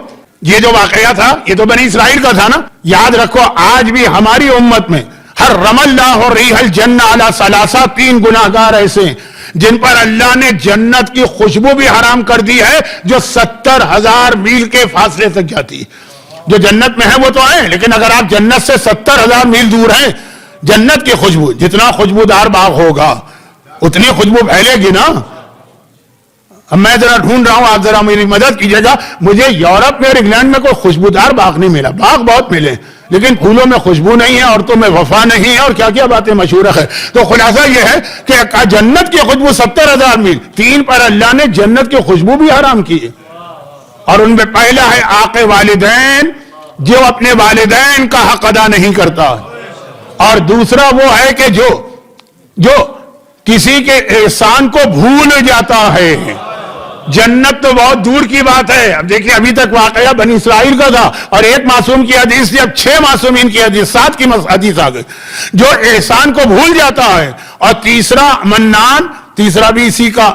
یہ جو واقعہ تھا یہ تو بنی اسرائیل کا تھا نا. یاد رکھو آج بھی ہماری امت میں حرم اللہ ریح الجنہ علی ثلاثہ, 3 گناہگار ایسے ہیں جن پر اللہ نے جنت کی خوشبو بھی حرام کر دی ہے جو 70,000 میل کے فاصلے تک جاتی ہے. جو جنت میں ہے وہ تو ہیں, لیکن اگر آپ جنت سے 70,000 میل دور ہیں, جنت کی خوشبو, جتنا خوشبودار باغ ہوگا اتنی خوشبو پھیلے گی نا. اب میں ذرا ڈھونڈ رہا ہوں, آپ ذرا میری مدد کیجیے گا. مجھے یورپ میں اور انگلینڈ میں کوئی خوشبودار باغ نہیں ملا. باغ بہت ملے لیکن پھولوں میں خوشبو نہیں ہے, عورتوں میں وفا نہیں ہے, اور کیا کیا باتیں مشہور ہے. تو خلاصہ یہ ہے کہ جنت کی خوشبو 70,000 میل, 3 پر اللہ نے جنت کی خوشبو بھی حرام کی ہے. اور ان میں پہلا ہے آق والدین, جو اپنے والدین کا حق ادا نہیں کرتا. اور دوسرا وہ ہے کہ جو کسی کے احسان کو بھول جاتا ہے. جنت تو بہت دور کی بات ہے. اب دیکھیں ابھی تک واقعہ بنی اسرائیل کا تھا اور ایک معصوم کی حدیث تھی, اب 6 معصومین کی حدیث, 7 کی حدیث آ گئی. جو احسان کو بھول جاتا ہے. اور تیسرا منان, تیسرا بھی اسی کا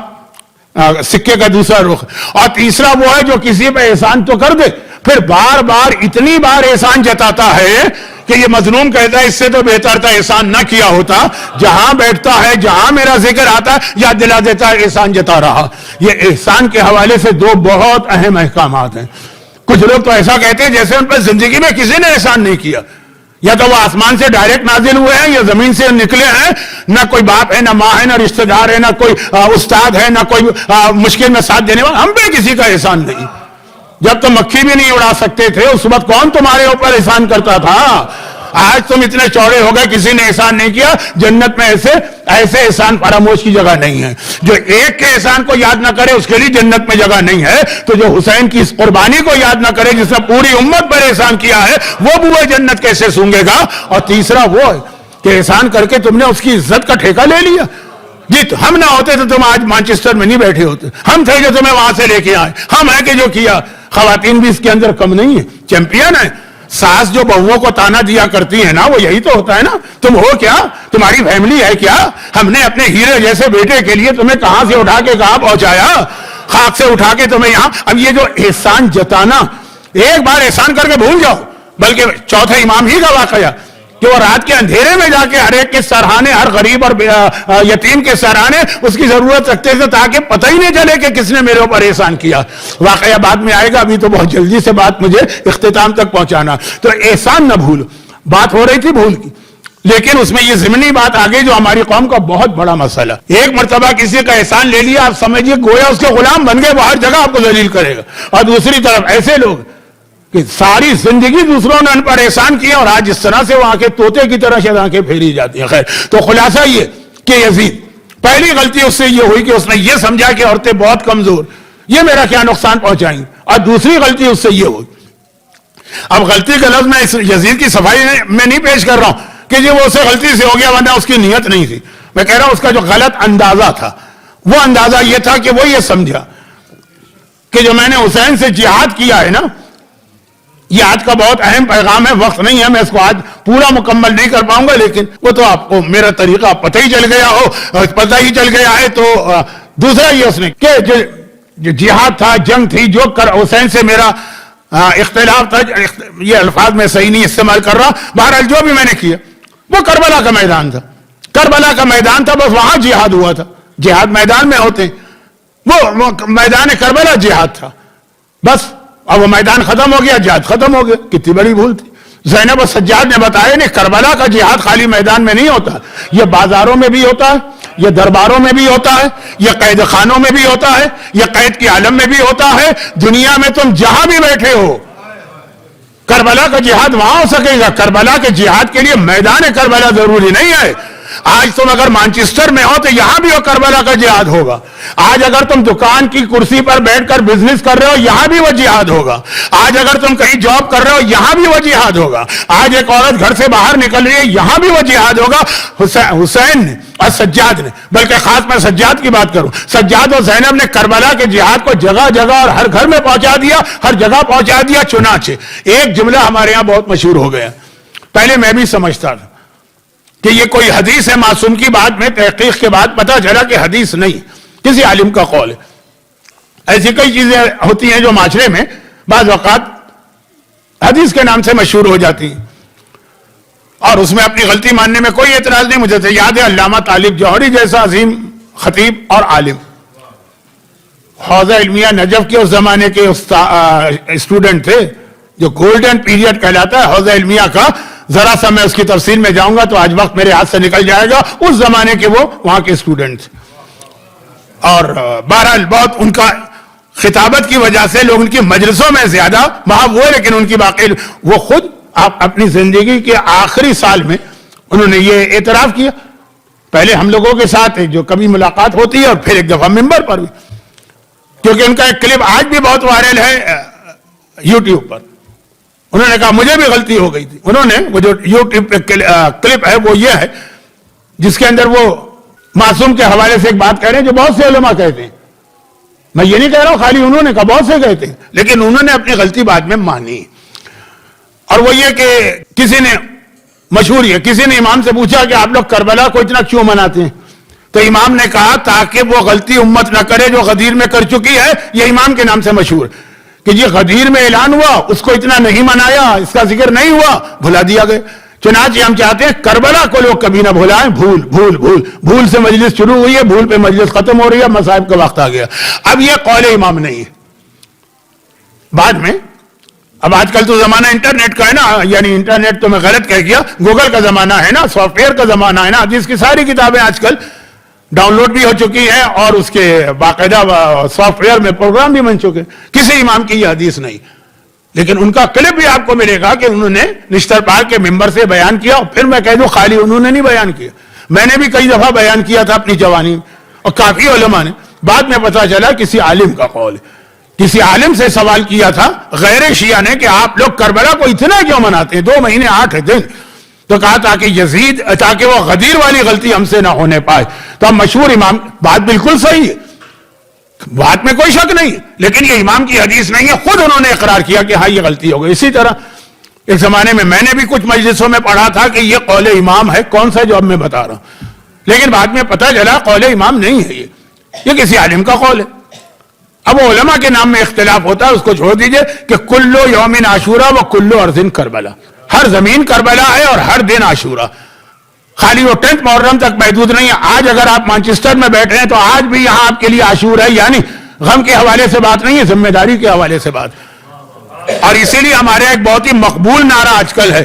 سکے کا دوسرا رخ. اور تیسرا وہ ہے جو کسی پہ احسان تو کر دے پھر بار بار اتنی بار احسان جتاتا ہے کہ یہ مظلوم کہتا ہے اس سے تو بہتر تھا احسان نہ کیا ہوتا. جہاں بیٹھتا ہے, جہاں میرا ذکر آتا ہے, یاد دلا دیتا ہے احسان جتا رہا. یہ احسان کے حوالے سے 2 بہت اہم احکامات ہیں. کچھ لوگ تو ایسا کہتے ہیں جیسے ان پر زندگی میں کسی نے احسان نہیں کیا. یا تو وہ آسمان سے ڈائریکٹ نازل ہوئے ہیں یا زمین سے نکلے ہیں. نہ کوئی باپ ہے, نہ ماں ہے, نہ رشتہ دار ہے, نہ کوئی استاد ہے, نہ کوئی مشکل میں ساتھ دینے والا. ہم پہ کسی کا احسان نہیں. جب تم مکھی بھی نہیں اڑا سکتے تھے اس وقت کون تمہارے اوپر احسان کرتا تھا. آج تم اتنے چوڑے ہو گئے, کسی نے احسان نہیں کیا. جنت میں ایسے احسان فراموش کی جگہ نہیں ہے. جو ایک کے احسان کو یاد نہ کرے اس کے لیے جنت میں جگہ نہیں ہے. تو جو حسین کی اس قربانی کو یاد نہ کرے جس نے پوری امت پر احسان کیا ہے, وہ بوئے جنت کیسے سونگے گا. اور تیسرا وہ ہے کہ احسان کر کے تم نے اس کی عزت کا ٹھیکہ لے لیا. جی ہم نہ ہوتے تو تم آج مانچسٹر میں نہیں بیٹھے ہوتے. ہم تھے جو تمہیں وہاں سے لے کے آئے. ہم ہیں کہ جو کیا. خواتین بھی اس کے اندر کم نہیں ہے, چیمپئن ہے. ساس جو بہووں کو تانا دیا کرتی ہیں نا, وہ یہی تو ہوتا ہے نا. تم ہو کیا, تمہاری فیملی ہے کیا. ہم نے اپنے ہیرے جیسے بیٹے کے لیے تمہیں کہاں سے اٹھا کے کہاں پہنچایا, خاک سے اٹھا کے تمہیں یہاں. اب یہ جو احسان جتانا, ایک بار احسان کر کے بھول جاؤ. بلکہ چوتھے امام ہی کا واقعہ کہ وہ رات کے اندھیرے میں جا کے ہر ایک کے سرہانے, ہر غریب اور یتیم کے سرہانے اس کی ضرورت رکھتے تھے تاکہ پتہ ہی نہیں چلے کہ کس نے میرے اوپر احسان کیا. واقعہ بعد میں آئے گا, ابھی تو بہت جلدی سے بات مجھے اختتام تک پہنچانا. تو احسان نہ بھولو. بات ہو رہی تھی بھول کی, لیکن اس میں یہ ضمنی بات آ گئی جو ہماری قوم کا بہت بڑا مسئلہ. ایک مرتبہ کسی کا احسان لے لیا, آپ سمجھیے گویا اس کے غلام بن گئے, وہ ہر جگہ آپ کو ذلیل کرے گا. اور دوسری طرف ایسے لوگ کہ ساری زندگی دوسروں نے ان پر احسان کیا اور آج اس طرح سے وہاں کے طوطے کی طرح شاید آنکھیں پھیری جاتی ہیں. خیر, تو خلاصہ یہ کہ یزید پہلی غلطی اس سے یہ ہوئی کہ اس نے یہ سمجھا کہ عورتیں بہت کمزور, یہ میرا کیا نقصان پہنچائیں گی. اور دوسری غلطی اس سے یہ ہوئی, اب غلطی کا لفظ میں اس یزید کی صفائی میں نہیں پیش کر رہا ہوں کہ وہ اسے غلطی سے ہو گیا ورنہ اس کی نیت نہیں تھی. میں کہہ رہا ہوں اس کا جو غلط اندازہ تھا, وہ اندازہ یہ تھا کہ وہ یہ سمجھا کہ جو میں نے حسین سے جہاد کیا ہے نا, یہ آج کا بہت اہم پیغام ہے. وقت نہیں ہے, میں اس کو آج پورا مکمل نہیں کر پاؤں گا, لیکن وہ تو آپ کو میرا طریقہ پتہ ہی چل گیا ہو, پتہ ہی چل گیا ہے. تو دوسرا یہ اس نے کہ جو جہاد تھا, جنگ تھی, جو حسین سے میرا اختلاف تھا, یہ الفاظ میں صحیح نہیں استعمال کر رہا, بہرحال جو بھی میں نے کیا وہ کربلا کا میدان تھا. کربلا کا میدان تھا, بس وہاں جہاد ہوا تھا. جہاد میدان میں ہوتے ہیں, وہ میدان کربلا جہاد تھا بس. اب وہ میدان ختم ہو گیا, جہاد ختم ہو گیا. کتنی بڑی بھول تھی. زینب و سجاد نے بتایا نہیں، کربلا کا جہاد خالی میدان میں نہیں ہوتا، یہ بازاروں میں بھی ہوتا ہے، یہ درباروں میں بھی ہوتا ہے، یہ قید خانوں میں بھی ہوتا ہے، یہ قید کے عالم میں بھی ہوتا ہے، دنیا میں تم جہاں بھی بیٹھے ہو کربلا کا جہاد وہاں ہو سکے گا۔ کربلا کے جہاد کے لیے میدان کربلا ضروری نہیں ہے۔ آج تم اگر مانچسٹر میں ہو تو یہاں بھی وہ کربلا کا جہاد ہوگا۔ آج اگر تم دکان کی کرسی پر بیٹھ کر بزنس کر رہے ہو یہاں بھی وہ جہاد ہوگا۔ آج اگر تم کہیں جاب کر رہے ہو یہاں بھی وہ جہاد ہوگا۔ آج ایک عورت گھر سے باہر نکل رہی ہے یہاں بھی وہ جہاد ہوگا۔ حسین نے اور سجاد نے، بلکہ خاص میں سجاد کی بات کروں، سجاد اور زینب نے کربلا کے جہاد کو جگہ جگہ اور ہر گھر میں پہنچا دیا، ہر جگہ پہنچا دیا۔ چنانچہ ایک جملہ ہمارے یہاں بہت مشہور ہو گیا، پہلے میں بھی سمجھتا تھا کہ یہ کوئی حدیث ہے معصوم کی، بعد میں تحقیق کے بعد پتہ چلا کہ حدیث نہیں، کسی عالم کا قول ہے۔ ایسی کئی چیزیں ہوتی ہیں جو معاشرے میں بعض اوقات حدیث کے نام سے مشہور ہو جاتی ہیں اور اس میں اپنی غلطی ماننے میں کوئی اعتراض نہیں۔ مجھے تو یاد ہے علامہ طالب جوہری جیسا عظیم خطیب اور عالم، حوزہ علمیہ نجف کے اس زمانے کے اسٹوڈنٹ تھے، جو گولڈن پیریڈ کہلاتا ہے حوزہ علمیہ کا۔ ذرا سا میں اس کی تفصیل میں جاؤں گا تو آج وقت میرے ہاتھ سے نکل جائے گا۔ اس زمانے کے وہ وہاں کے اسٹوڈنٹ تھے اور بہرحال بہت ان کا خطابت کی وجہ سے لوگ ان کی مجلسوں میں زیادہ محبوب ہوئے، لیکن ان کی باقی وہ خود اپنی زندگی کے آخری سال میں انہوں نے یہ اعتراف کیا، پہلے ہم لوگوں کے ساتھ جو کبھی ملاقات ہوتی ہے اور پھر ایک دفعہ ممبر پر بھی، کیونکہ ان کا ایک کلپ آج بھی بہت وائرل ہے یوٹیوب پر۔ انہوں نے کہا مجھے بھی غلطی ہو گئی تھی۔ انہوں نے وہ جو یوٹیوب پہ کلپ ہے وہ یہ ہے جس کے اندر وہ معصوم کے حوالے سے ایک بات کہہ رہے ہیں جو بہت سے علماء کہتے ہیں، میں یہ نہیں کہہ رہا ہوں خالی انہوں نے کہا، بہت سے کہتے ہیں، لیکن انہوں نے اپنی غلطی بعد میں مانی، اور وہ یہ کہ کسی نے مشہور ہے، کسی نے امام سے پوچھا کہ آپ لوگ کربلا کو اتنا کیوں مناتے ہیں؟ تو امام نے کہا تاکہ وہ غلطی امت نہ کرے جو غدیر میں کر چکی ہے۔ یہ امام کے نام سے مشہور کہ یہ غدیر میں اعلان ہوا، اس کو اتنا نہیں منایا، اس کا ذکر نہیں ہوا، بھلا دیا گیا۔ چنانچہ ہم چاہتے ہیں کربلا کو لوگ کبھی نہ بھولائیں۔ بھول بھول بھول بھول سے مجلس شروع ہوئی ہے، بھول پہ مجلس ختم ہو رہی ہے، مصائب کا وقت آ گیا۔ اب یہ قول امام نہیں ہے، بعد میں اب آج کل تو زمانہ انٹرنیٹ کا ہے نا، یعنی انٹرنیٹ تو میں غلط کہہ گیا، گوگل کا زمانہ ہے نا، سافٹ ویئر کا زمانہ ہے نا، جس کی ساری کتابیں آج کل ڈاؤن لوڈ بھی ہو چکی ہیں اور اس کے باقاعدہ سافٹ ویئر میں پروگرام بھی بن چکے ہیں۔ کسی امام کی یہ حدیث نہیں، لیکن ان کا کلپ بھی آپ کو ملے گا کہ انہوں نے نشتر پاک کے ممبر سے بیان کیا، اور پھر میں کہہ دوں خالی انہوں نے نہیں بیان کیا، میں نے بھی کئی دفعہ بیان کیا تھا اپنی جوانی میں، اور کافی علماء نے، بعد میں پتا چلا کسی عالم کا قول ہے۔ کسی عالم سے سوال کیا تھا غیر شیعہ نے کہ آپ لوگ کربلا کو اتنا کیوں مناتے ہیں 2 مہینے 8 دن؟ تو کہا تاکہ وہ غدیر والی غلطی ہم سے نہ ہونے پائے۔ تو اب مشہور امام، بات بالکل صحیح ہے، بات میں کوئی شک نہیں، لیکن یہ امام کی حدیث نہیں ہے، خود انہوں نے اقرار کیا کہ ہاں یہ غلطی ہو گئی۔ اسی طرح ایک زمانے میں نے بھی کچھ مجلسوں میں پڑھا تھا کہ یہ قول امام ہے، کون سا جو اب میں بتا رہا ہوں، لیکن بعد میں پتہ چلا قول امام نہیں ہے، یہ کسی عالم کا قول ہے۔ اب وہ علماء کے نام میں اختلاف ہوتا ہے، اس کو چھوڑ دیجئے کہ کلو یوم عاشورہ و کلو ارض کربلا، ہر زمین کربلا ہے اور ہر دن عاشورہ، خالی وہ 10 محرم تک محدود نہیں ہے۔ آج اگر آپ مانچسٹر میں بیٹھے ہیں تو آج بھی یہاں آپ کے لیے عاشور ہے، یعنی غم کے حوالے سے بات نہیں ہے، ذمہ داری کے حوالے سے بات۔ اور اسی لیے ہمارے ایک بہت ہی مقبول نعرہ آج کل ہے،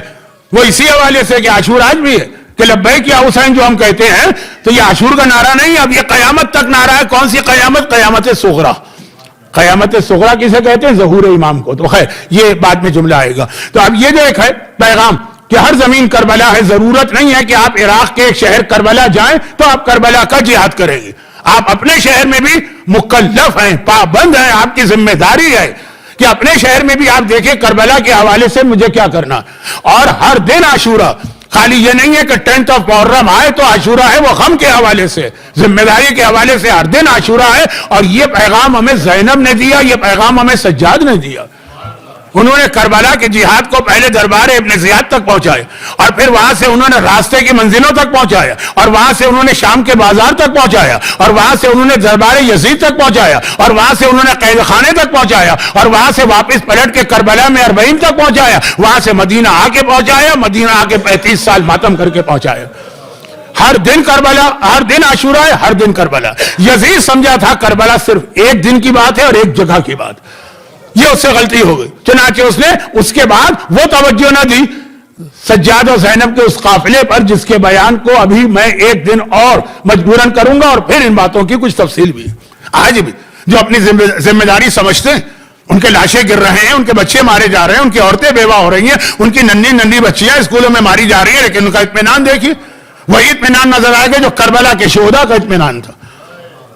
وہ اسی حوالے سے کہ عاشور آج بھی ہے، کہ لبیک یا حسین جو ہم کہتے ہیں، تو یہ عاشور کا نعرہ نہیں ہے، اب یہ قیامت تک نعرہ ہے۔ کون سی قیامت؟ قیامت صغریٰ۔ قیامت صغریٰ کسے کہتے ہیں؟ ظہور امام کو۔ تو خیر یہ بعد میں جملہ آئے گا۔ تو اب یہ جو ایک ہے پیغام کہ ہر زمین کربلا ہے، ضرورت نہیں ہے کہ آپ عراق کے ایک شہر کربلا جائیں تو آپ کربلا کا جہاد کریں گے، آپ اپنے شہر میں بھی مکلف ہیں، پابند ہیں، آپ کی ذمہ داری ہے کہ اپنے شہر میں بھی آپ دیکھیں کربلا کے حوالے سے مجھے کیا کرنا۔ اور ہر دن عاشورہ، خالی یہ نہیں ہے کہ 10 محرم آئے تو عاشورہ ہے، وہ غم کے حوالے سے، ذمہ داری کے حوالے سے ہر دن عاشورہ ہے۔ اور یہ پیغام ہمیں زینب نے دیا، یہ پیغام ہمیں سجاد نے دیا۔ انہوں نے کربلا کے جہاد کو پہلے دربار ابن زیاد تک پہنچایا، اور پھر وہاں سے انہوں نے راستے کی منزلوں تک پہنچایا، اور وہاں سے انہوں نے شام کے بازار تک پہنچایا، اور وہاں سے انہوں نے دربار یزید تک پہنچایا، اور وہاں سے انہوں نے قید خانے تک پہنچایا، اور وہاں سے واپس پلٹ کے کربلا میں 40 تک پہنچایا، وہاں سے مدینہ آ کے پہنچایا، مدینہ آ کے 35 سال ماتم کر کے پہنچایا۔ ہر دن کربلا، ہر دن عاشورہ ہے، ہر دن کربلا۔ یزید سمجھا تھا کربلا صرف ایک دن کی بات ہے اور ایک جگہ کی بات، یہ اس سے غلطی ہو گئی، چنانچہ اس نے اس کے بعد وہ توجہ نہ دی سجاد و زینب کے اس قافلے پر جس کے بیان کو ابھی میں ایک دن اور مجبوراً کروں گا، اور پھر ان باتوں کی کچھ تفصیل بھی. آج بھی جو اپنی ذمہ داری سمجھتے ہیں، ان کے لاشیں گر رہے ہیں، ان کے بچے مارے جا رہے ہیں، ان کی عورتیں بیوہ ہو رہی ہیں، ان کی ننھی بچیاں اسکولوں میں ماری جا رہی ہیں، لیکن ان کا اطمینان دیکھیے. وہی اطمینان نظر آئے گا جو کربلا کے شہداء کا اطمینان تھا.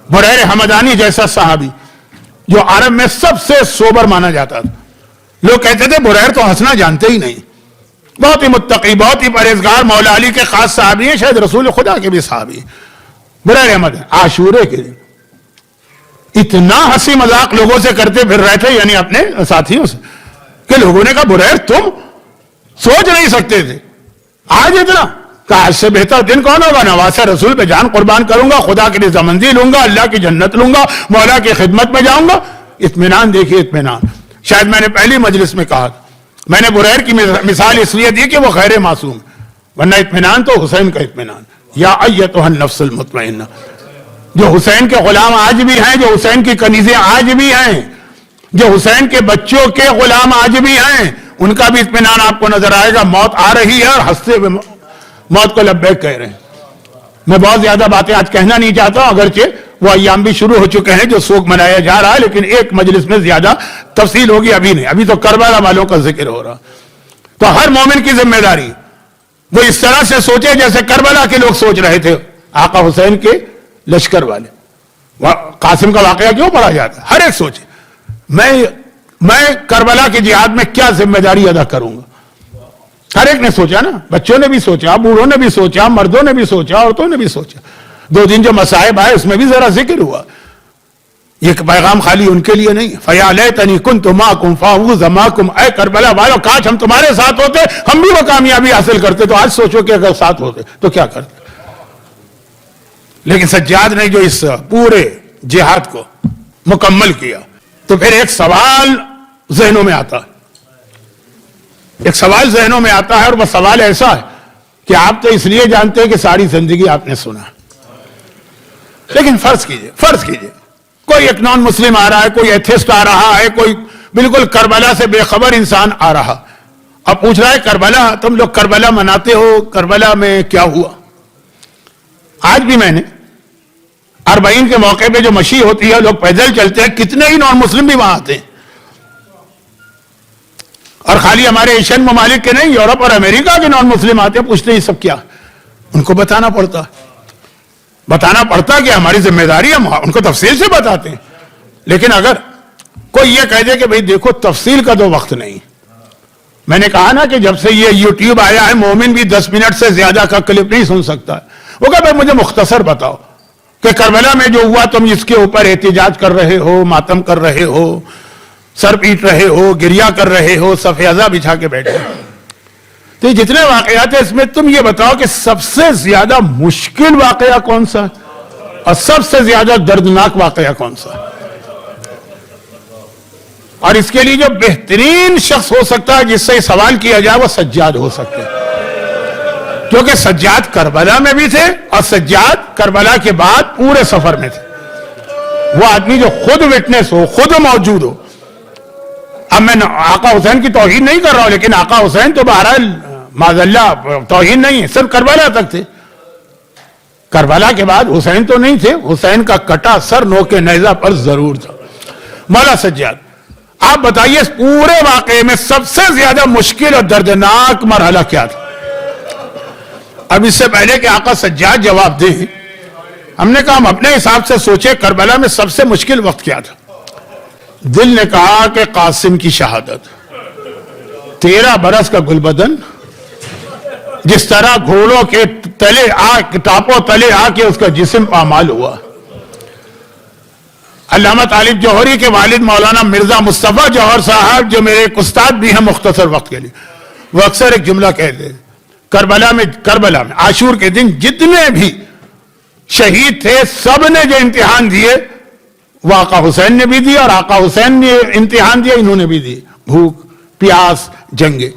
بریر حمدانی جیسا صحابی جو عرب میں سب سے سوبر مانا جاتا تھا. لوگ کہتے تھے بریر تو ہنسنا جانتے ہی نہیں، بہت ہی متقی، بہت ہی پرہیزگار، مولا علی کے خاص صحابی ہیں، شاید رسول خدا کے بھی صحابی ہیں. بریر احمد عاشورے کے دن اتنا ہنسی مذاق لوگوں سے کرتے پھر رہے تھے، یعنی اپنے ساتھیوں سے، کہ لوگوں نے کہا بریر تم سوچ نہیں سکتے تھے آج اتنا. کہا اس سے بہتر دن کون ہوگا، نواسے رسول پہ جان قربان کروں گا، خدا کے لیے رضامندی لوں گا، اللہ کی جنت لوں گا، مولا کی خدمت میں جاؤں گا. اطمینان دیکھیے، اطمینان. شاید میں نے پہلی مجلس میں کہا، میں نے بریر کی مثال اس لیے دی کہ وہ غیر معصوم، ورنہ اطمینان تو حسین کا اطمینان. یا ایتھا النفس المطمئنہ، جو حسین کے غلام آج بھی ہیں، جو حسین کی کنیزیں آج بھی ہیں، جو حسین کے بچوں کے غلام آج بھی ہیں، ان کا بھی اطمینان آپ کو نظر آئے گا. موت آ رہی ہے اور ہنستے ہوئے موت کو لبیک کہہ رہے ہیں. میں بہت زیادہ باتیں آج کہنا نہیں چاہتا ہوں، اگرچہ وہ ایام بھی شروع ہو چکے ہیں جو سوگ منایا جا رہا ہے، لیکن ایک مجلس میں زیادہ تفصیل ہوگی ابھی نہیں، ابھی تو کربلا والوں کا ذکر ہو رہا. تو ہر مومن کی ذمہ داری وہ اس طرح سے سوچے جیسے کربلا کے لوگ سوچ رہے تھے. آقا حسین کے لشکر والے، قاسم کا واقعہ کیوں پڑھا جاتا ہے؟ ہر ایک سوچے میں کربلا کی جہاد میں کیا ذمہ داری ادا کروں گا. ہر ایک نے سوچا نا، بچوں نے بھی سوچا، بوڑھوں نے بھی سوچا، مردوں نے بھی سوچا، عورتوں نے بھی سوچا. 2 دن جو مصائب آئے اس میں بھی ذرا ذکر ہوا. یہ پیغام خالی ان کے لیے نہیں. فَيَا لَيْتَنِي كُنْتُ مَعَكُمْ فَأَفُوزَ مَعَكُمْ، اے کربلا والو کاش ہم تمہارے ساتھ ہوتے، ہم بھی وہ کامیابی حاصل کرتے. تو آج سوچو کہ اگر ساتھ ہوتے تو کیا کرتے. لیکن سجاد نے جو اس پورے جہاد کو مکمل کیا، تو پھر ایک سوال ذہنوں میں آتا ہے. ایک سوال ذہنوں میں آتا ہے، اور وہ سوال ایسا ہے کہ آپ تو اس لیے جانتے ہیں کہ ساری زندگی آپ نے سنا، لیکن فرض کیجئے کوئی ایک نان مسلم آ رہا ہے، کوئی ایتھسٹ آ رہا ہے، کوئی بالکل کربلا سے بے خبر انسان آ رہا، اب پوچھ رہا ہے کربلا، تم لوگ کربلا مناتے ہو، کربلا میں کیا ہوا؟ آج بھی میں نے 40 کے موقع پہ جو مشی ہوتی ہے، لوگ پیدل چلتے ہیں، کتنے ہی نان مسلم بھی وہاں آتے ہیں. اور خالی ہمارے ایشین ممالک کے نہیں، یورپ اور امریکہ کے نان مسلم آتے ہیں، پوچھتے ہیں یہ سب کیا. ان کو بتانا پڑتا کہ ہماری ذمہ داری ہے، ان کو تفصیل سے بتاتے ہیں. لیکن اگر کوئی یہ کہہ دے کہ بھئی دیکھو تفصیل کا تو وقت نہیں. میں نے کہا نا کہ جب سے یہ یوٹیوب آیا ہے، مومن بھی 10 منٹ سے زیادہ کا کلپ نہیں سن سکتا. وہ کہا بھئی مجھے مختصر بتاؤ کہ کربلا میں جو ہوا، تم اس کے اوپر احتجاج کر رہے ہو، ماتم کر رہے ہو، سر پیٹ رہے ہو، گریا کر رہے ہو، صف ازا بچھا کے بیٹھے. تو یہ جتنے واقعات ہیں اس میں تم یہ بتاؤ کہ سب سے زیادہ مشکل واقعہ کون سا اور سب سے زیادہ دردناک واقعہ کون سا. اور اس کے لیے جو بہترین شخص ہو سکتا ہے جس سے سوال کیا جائے وہ سجاد ہو سکتے ہیں، کیونکہ سجاد کربلا میں بھی تھے اور سجاد کربلا کے بعد پورے سفر میں تھے. وہ آدمی جو خود وٹنس ہو، خود موجود ہو. اب میں آقا حسین کی توہین نہیں کر رہا ہوں، لیکن آقا حسین تو بہرحال معذاللہ توہین نہیں ہے، صرف کربلا تک تھے. کربلا کے بعد حسین تو نہیں تھے، حسین کا کٹا سر نوکے نیزہ پر ضرور تھا. مولا سجاد، آپ بتائیے اس پورے واقعے میں سب سے زیادہ مشکل اور دردناک مرحلہ کیا تھا؟ اب اس سے پہلے کہ آقا سجاد جواب دیں، ہم نے کہا ہم اپنے حساب سے سوچے کربلا میں سب سے مشکل وقت کیا تھا. دل نے کہا کہ قاسم کی شہادت. 13 برس کا گلبدن جس طرح گھوڑوں کے تلے ٹاپوں تلے آ کے اس کا جسم پامال ہوا. علامہ طالب جوہری کے والد مولانا مرزا مصطفیٰ جوہر صاحب جو میرے ایک استاد بھی ہیں مختصر وقت کے لیے، وہ اکثر ایک جملہ کہتے ہیں، کربلا میں عاشور کے دن جتنے بھی شہید تھے سب نے جو امتحان دیے وہ آقا حسین نے بھی دی، اور آقا حسین نے امتحان دیا، انہوں نے بھی دی، بھوک پیاس جنگیں.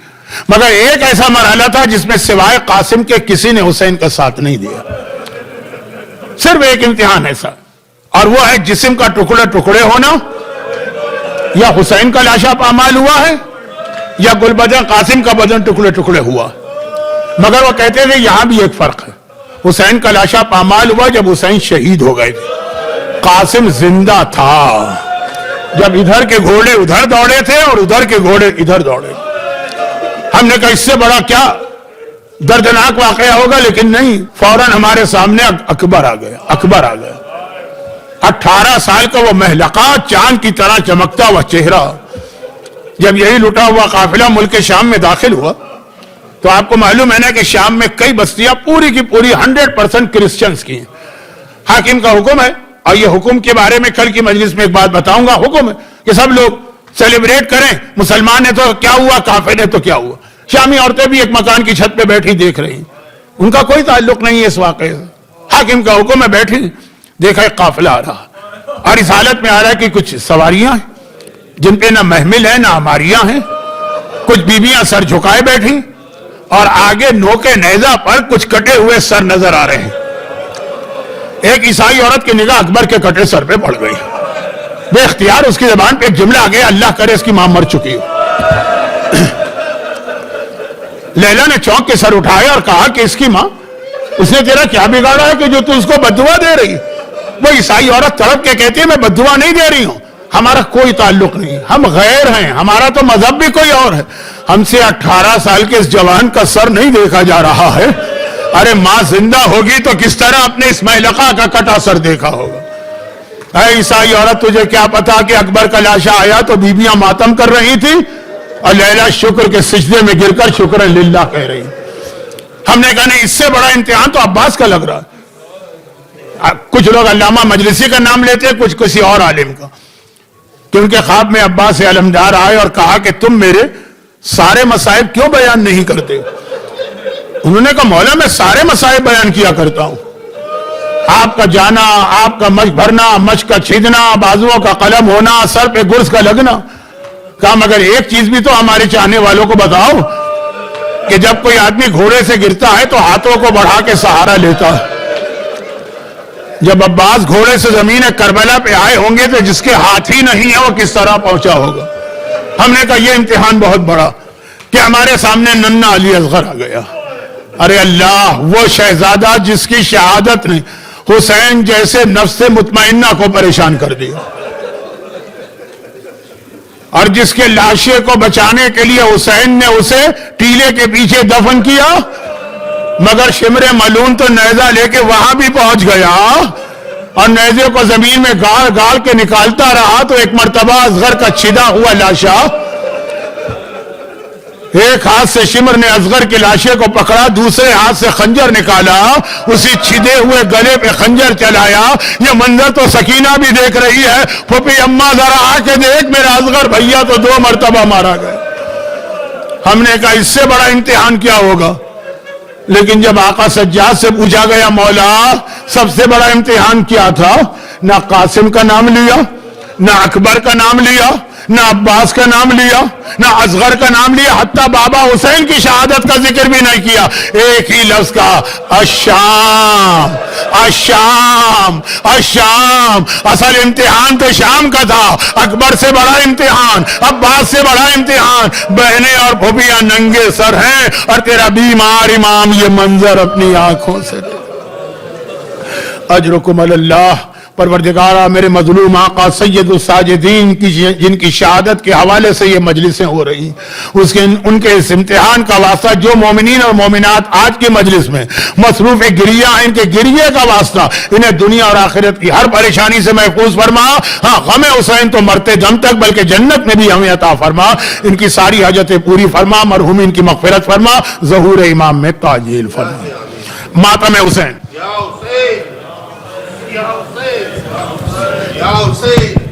مگر ایک ایسا مرحلہ تھا جس میں سوائے قاسم کے کسی نے حسین کا ساتھ نہیں دیا. صرف ایک امتحان ایسا، اور وہ ہے جسم کا ٹکڑے ٹکڑے ہونا، یا حسین کا لاشا پامال ہوا ہے یا گلبدن قاسم کا بدن ٹکڑے ٹکڑے ہوا. مگر وہ کہتے تھے یہاں بھی ایک فرق ہے. حسین کا لاشا پامال ہوا جب حسین شہید ہو گئے تھے. قاسم زندہ تھا جب ادھر کے گھوڑے ادھر دوڑے تھے اور ادھر کے گھوڑے ادھر دوڑے. ہم نے کہا اس سے بڑا کیا دردناک واقعہ ہوگا, لیکن نہیں, فوراً ہمارے سامنے اکبر آ گیا. اکبر آ گیا 18 سال کا وہ محلقہ, چاند کی طرح چمکتا ہوا چہرہ. جب یہی لٹا ہوا قافلہ ملک شام میں داخل ہوا تو آپ کو معلوم ہے نا کہ شام میں کئی بستیاں پوری کی پوری 100% کرسچنز کی ہیں. حاکم کا حکم ہے, اور یہ حکم کے بارے میں کل کی مجلس میں ایک بات بتاؤں گا. حکم ہے کہ سب لوگ سیلیبریٹ کریں, مسلمان نے تو کیا ہوا, کافر نے تو کیا ہوا. شامی عورتیں بھی ایک مکان کی چھت پہ بیٹھی دیکھ رہی ہیں, ان کا کوئی تعلق نہیں ہے اس واقعے سے. حاکم کا حکم ہے, بیٹھی, دیکھا ایک قافلہ آ رہا, اور اس حالت میں آ رہا ہے کہ کچھ سواریاں ہیں جن پہ نہ محمل ہے نہ ہماریاں ہیں, کچھ بیویاں سر جھکائے بیٹھی, اور آگے نوکے نیزہ پر کچھ کٹے ہوئے سر نظر آ رہے ہیں. ایک عیسائی عورت کی نگاہ اکبر کے کٹے سر پہ پڑ گئی. بے اختیار اس کی زبان پہ ایک جملہ آ گیا, اللہ کرے اس کی ماں مر چکی ہو. لیلا نے چونک کے سر اٹھایا اور کہا کہ اس کی ماں, اس نے تیرا کیا بگاڑا ہے کہ جو تو اس کو بددعا دے رہی. وہ عیسائی عورت تڑپ کے کہتی ہے میں بددعا نہیں دے رہی ہوں, ہمارا کوئی تعلق نہیں, ہم غیر ہیں, ہمارا تو مذہب بھی کوئی اور ہے. ہم سے 18 سال کے اس جوان کا سر نہیں دیکھا جا رہا ہے. ارے ماں زندہ ہوگی تو کس طرح اپنے اس محلقہ کا کٹا سر دیکھا ہوگا. اے عیسائی عورت, تجھے کیا پتا کہ اکبر کا لاشا آیا تو بیویاں ماتم کر رہی تھی اور لیلا شکر کے سجدے میں گر کر شکر للہ کہہ رہی. ہم نے کہا نہیں, اس سے بڑا امتحان تو عباس کا لگ رہا ہے. کچھ لوگ علامہ مجلسی کا نام لیتے ہیں, کچھ کسی اور عالم کا, کہ ان کے خواب میں عباس علمدار آئے اور کہا کہ تم میرے سارے مصائب کیوں بیان نہیں کرتے. انہوں نے کہا مولا میں سارے مصائب بیان کیا کرتا ہوں, آپ کا جانا, آپ کا مشک بھرنا, مشک کا چھیدنا, بازوؤں کا قلم ہونا, سر پہ گرز کا لگنا. کہا مگر ایک چیز بھی تو ہمارے چاہنے والوں کو بتاؤ کہ جب کوئی آدمی گھوڑے سے گرتا ہے تو ہاتھوں کو بڑھا کے سہارا لیتا ہے. جب عباس گھوڑے سے زمین کربلا پہ آئے ہوں گے تو جس کے ہاتھ ہی نہیں ہے وہ کس طرح پہنچا ہوگا. ہم نے کہا یہ امتحان بہت بڑا کہ ہمارے سامنے ننھا علی اصغر آ گیا. ارے اللہ, وہ شہزادہ جس کی شہادت نے حسین جیسے نفس مطمئنہ کو پریشان کر دیا, اور جس کے لاشے کو بچانے کے لیے حسین نے اسے ٹیلے کے پیچھے دفن کیا, مگر شمر ملون تو نیزہ لے کے وہاں بھی پہنچ گیا اور نیزے کو زمین میں گاڑ گاڑ کے نکالتا رہا تو ایک مرتبہ اصغر کا چھدا ہوا لاشا, ایک ہاتھ سے شمر نے اصغر کے لاشے کو پکڑا, دوسرے ہاتھ سے خنجر نکالا, اسی چھدے ہوئے گلے پہ خنجر چلایا. یہ منظر تو سکینہ بھی دیکھ رہی ہے, پھوپھی اماں ذرا آ کے دیکھ میرا اصغر بھیا تو 2 مرتبہ مارا گیا. ہم نے کہا اس سے بڑا امتحان کیا ہوگا. لیکن جب آقا سجاد سے پوچھا گیا مولا سب سے بڑا امتحان کیا تھا, نہ قاسم کا نام لیا, نہ اکبر کا نام لیا, نہ عباس کا نام لیا, نہ اصغر کا نام لیا, حتیٰ بابا حسین کی شہادت کا ذکر بھی نہیں کیا. ایک ہی لفظ کا الشام الشام الشام. اصل امتحان تو شام کا تھا. اکبر سے بڑا امتحان, عباس سے بڑا امتحان, بہنیں اور پھوپھیاں ننگے سر ہیں اور تیرا بیمار امام یہ منظر اپنی آنکھوں سے دیکھ. اجرکم اللہ. پروردگارہ میرے مظلوم آقا سید الساجدین کی جن کی شہادت کے حوالے سے یہ مجلسیں ہو رہی ان کے اس امتحان کا واسطہ جو مومنین اور مومنات آج کی مجلس میں مصروف گریہ ہیں, ان کے گریے کا واسطہ انہیں دنیا اور آخرت کی ہر پریشانی سے محفوظ فرما. ہاں غم حسین تو مرتے دم تک بلکہ جنت میں بھی ہمیں عطا فرما. ان کی ساری حاجتیں پوری فرما, مرحومین کی مغفرت فرما, ظہور امام میں تعجیل فرما. ماتم حسین. Ya Hussein!